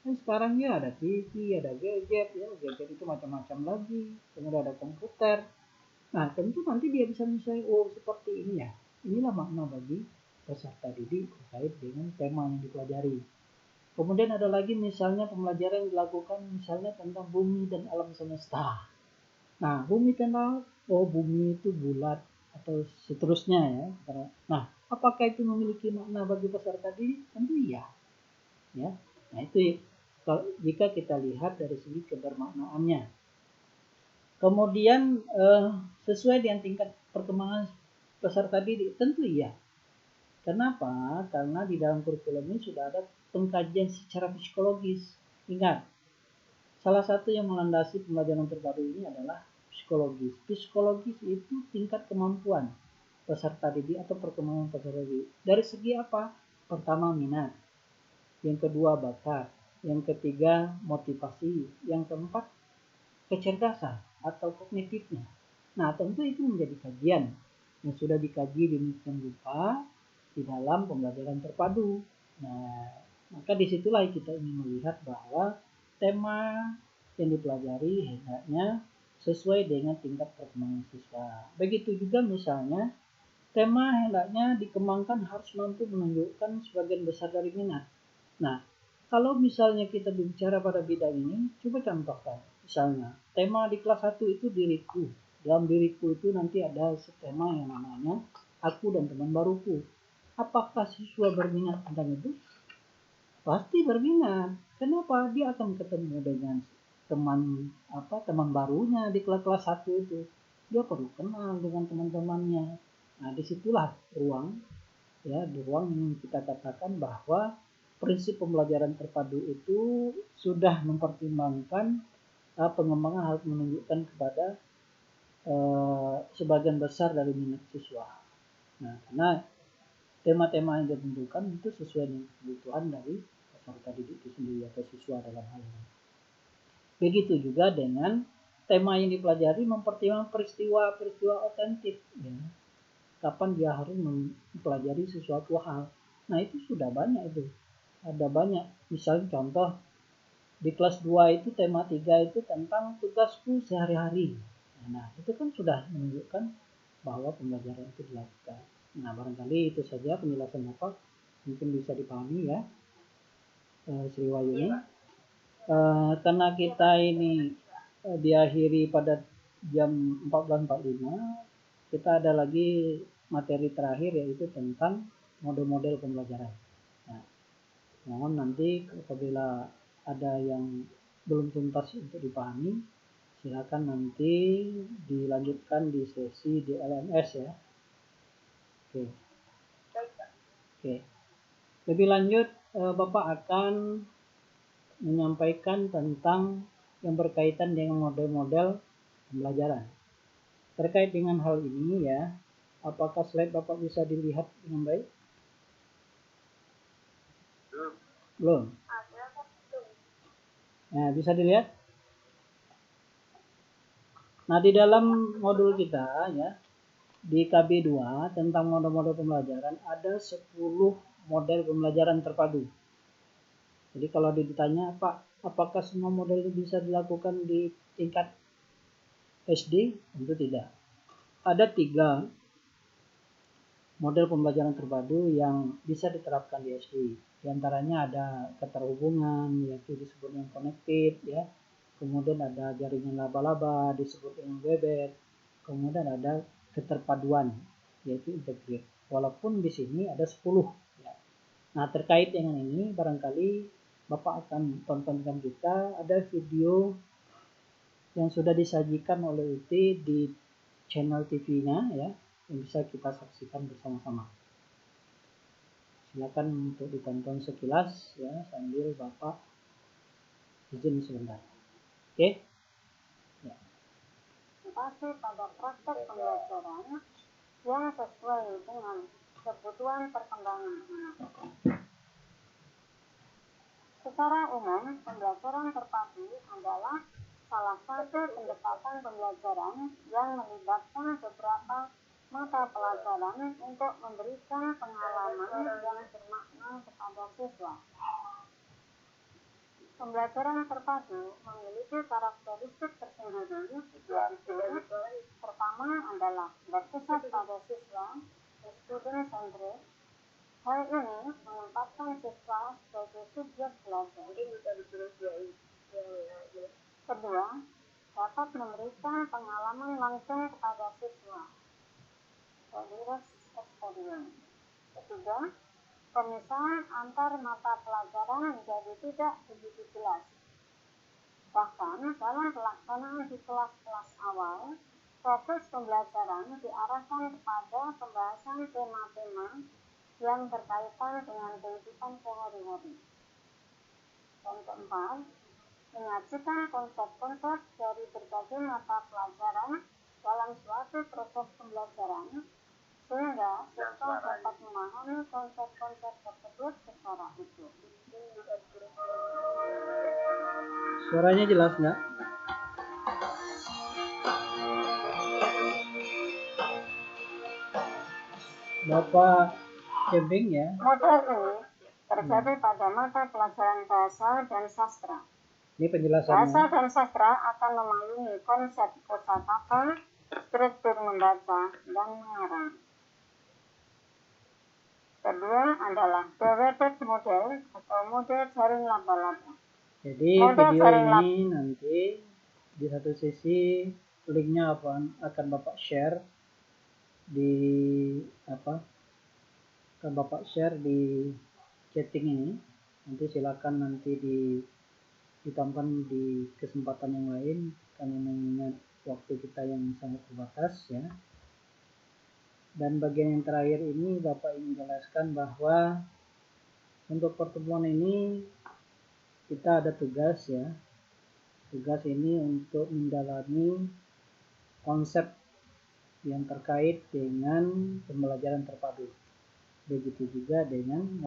Speaker 2: Kan sekarang ya ada TV, ada gadget, ya gadget itu macam-macam lagi. Kemudian ada komputer. Nah, tentu nanti dia bisa misalnya, oh seperti ini ya. Inilah makna bagi peserta didik terkait dengan tema yang dipelajari. Kemudian ada lagi misalnya pembelajaran yang dilakukan misalnya tentang bumi dan alam semesta. Nah, bumi tentang bumi itu bulat atau seterusnya ya. Nah, apakah itu memiliki makna bagi peserta didik? Tentu iya. Ya. Nah, itu jika kita lihat dari segi kebermaknaannya. Kemudian sesuai dengan tingkat perkembangan peserta didik, tentu iya. Kenapa? Karena di dalam kurikulum ini sudah ada pengkajian secara psikologis. Ingat, salah satu yang melandasi pembelajaran terpadu ini adalah psikologis. Psikologis itu tingkat kemampuan peserta didik atau perkembangan peserta didik. Dari segi apa? Pertama, minat. Yang kedua, bakat. Yang ketiga, motivasi. Yang keempat, kecerdasan atau kognitifnya. Nah, tentu itu menjadi kajian yang sudah dikaji demikian rupa di dalam pembelajaran terpadu. Nah, maka disitulah kita ingin melihat bahwa tema yang dipelajari hendaknya sesuai dengan tingkat perkembangan siswa. Begitu juga misalnya tema hendaknya dikembangkan harus mampu menunjukkan sebagian besar dari minat. Nah, kalau misalnya kita bicara pada bidang ini, coba contohkan. Misalnya, tema di kelas 1 itu diriku. dalam diriku itu nanti ada tema yang namanya aku dan teman baruku. Apakah siswa berminat tentang itu? Pasti berminat. Kenapa? Dia akan ketemu dengan teman barunya di kelas 1 itu. Dia perlu kenal dengan teman-temannya. Nah, disitulah ruang yang kita katakan bahwa prinsip pembelajaran terpadu itu sudah mempertimbangkan pengembangan harus menunjukkan kepada sebagian besar dari minat siswa. Nah, karena tema-tema yang ditentukan itu sesuai dengan kebutuhan dari peserta didik itu sendiri atau siswa dalam hal ini. Begitu juga dengan tema yang dipelajari mempertimbangkan peristiwa-peristiwa otentik. Ya. Kapan dia harus mempelajari sesuatu hal. Nah, itu sudah banyak itu. Ada banyak. Misalnya contoh di kelas 2 itu tema 3 itu tentang tugasku sehari-hari. Nah, itu kan sudah menunjukkan bahwa pembelajaran itu dilakukan. Nah, barangkali itu saja penjelasan Bapak. Mungkin bisa dipahami ya, Sri Wahyuni. Karena kita ini diakhiri pada jam 14.45, kita ada lagi materi terakhir yaitu tentang model-model pembelajaran. Nah, mohon nanti apabila ada yang belum tuntas untuk dipahami, silakan nanti dilanjutkan di sesi di LMS ya. Oke. Lebih lanjut, Bapak akan menyampaikan tentang yang berkaitan dengan model-model pembelajaran. Terkait dengan hal ini ya, apakah slide Bapak bisa dilihat dengan baik? Belum. Nah, bisa dilihat? Nah, di dalam modul kita ya, di KB2 tentang model-model pembelajaran ada 10 model pembelajaran terpadu. Jadi kalau ditanya, Pak, apakah semua model itu bisa dilakukan di tingkat SD? Tentu tidak. Ada 3 model pembelajaran terpadu yang bisa diterapkan di SD. Di antaranya ada keterhubungan, yaitu disebut yang connected, ya. Kemudian ada jaringan laba-laba, disebut dengan bebek. Kemudian ada keterpaduan, yaitu integrate. Walaupun di sini ada 10. Ya. Nah, terkait dengan ini, barangkali Bapak akan tontonkan kita ada video yang sudah disajikan oleh UT di channel TV-nya ya, yang bisa kita saksikan bersama-sama. Silakan untuk ditonton sekilas ya, sambil Bapak izin sebentar. Oke? Ya.
Speaker 1: Masih pada praktek pembelajaran yang sesuai dengan kebutuhan perkembangan anak. Secara umum, pembelajaran terpadu adalah salah satu pendekatan pembelajaran yang melibatkan beberapa mata pelajaran untuk memberikan pengalaman yang bermakna kepada siswa. Pembelajaran terpadu memiliki karakteristik tersendiri, yaitu pertama adalah berpusat pada siswa, student-centric. Hal ini menempatkan siswa sebagai subjek belajar. Kedua, dapat memberikan pengalaman langsung kepada siswa. Experience. Ketiga, pemisahan antar mata pelajaran menjadi tidak begitu jelas. Bahkan dalam pelaksanaan di kelas-kelas awal, fokus pembelajaran diarahkan kepada pembahasan tema-tema yang berkaitan dengan kehidupan sehari-hari. Dan keempat, menyajikan konsep-konsep dari berbagai mata pelajaran dalam suatu proses pembelajaran, sehingga siswa dapat memahami konsep-konsep tersebut secara utuh.
Speaker 2: Suaranya jelas nggak? Bapak camping ya?
Speaker 1: Model ini terjadi pada mata pelajaran bahasa dan sastra.
Speaker 2: Ini penjelasannya.
Speaker 1: Bahasa dan sastra akan memayungi konsep kosakata, struktur membaca, dan mengarang. Kedua adalah Bewetet model atau model jaring laba-laba.
Speaker 2: Jadi video ini nanti di satu sisi linknya akan Bapak share di chatting ini. Nanti silakan nanti ditambahkan di kesempatan yang lain, kami mengingat waktu kita yang sangat terbatas ya. Dan bagian yang terakhir ini Bapak ingin jelaskan bahwa untuk pertemuan ini kita ada tugas ya. Tugas ini untuk mendalami konsep yang terkait dengan pembelajaran terpadu. Begitu juga dengan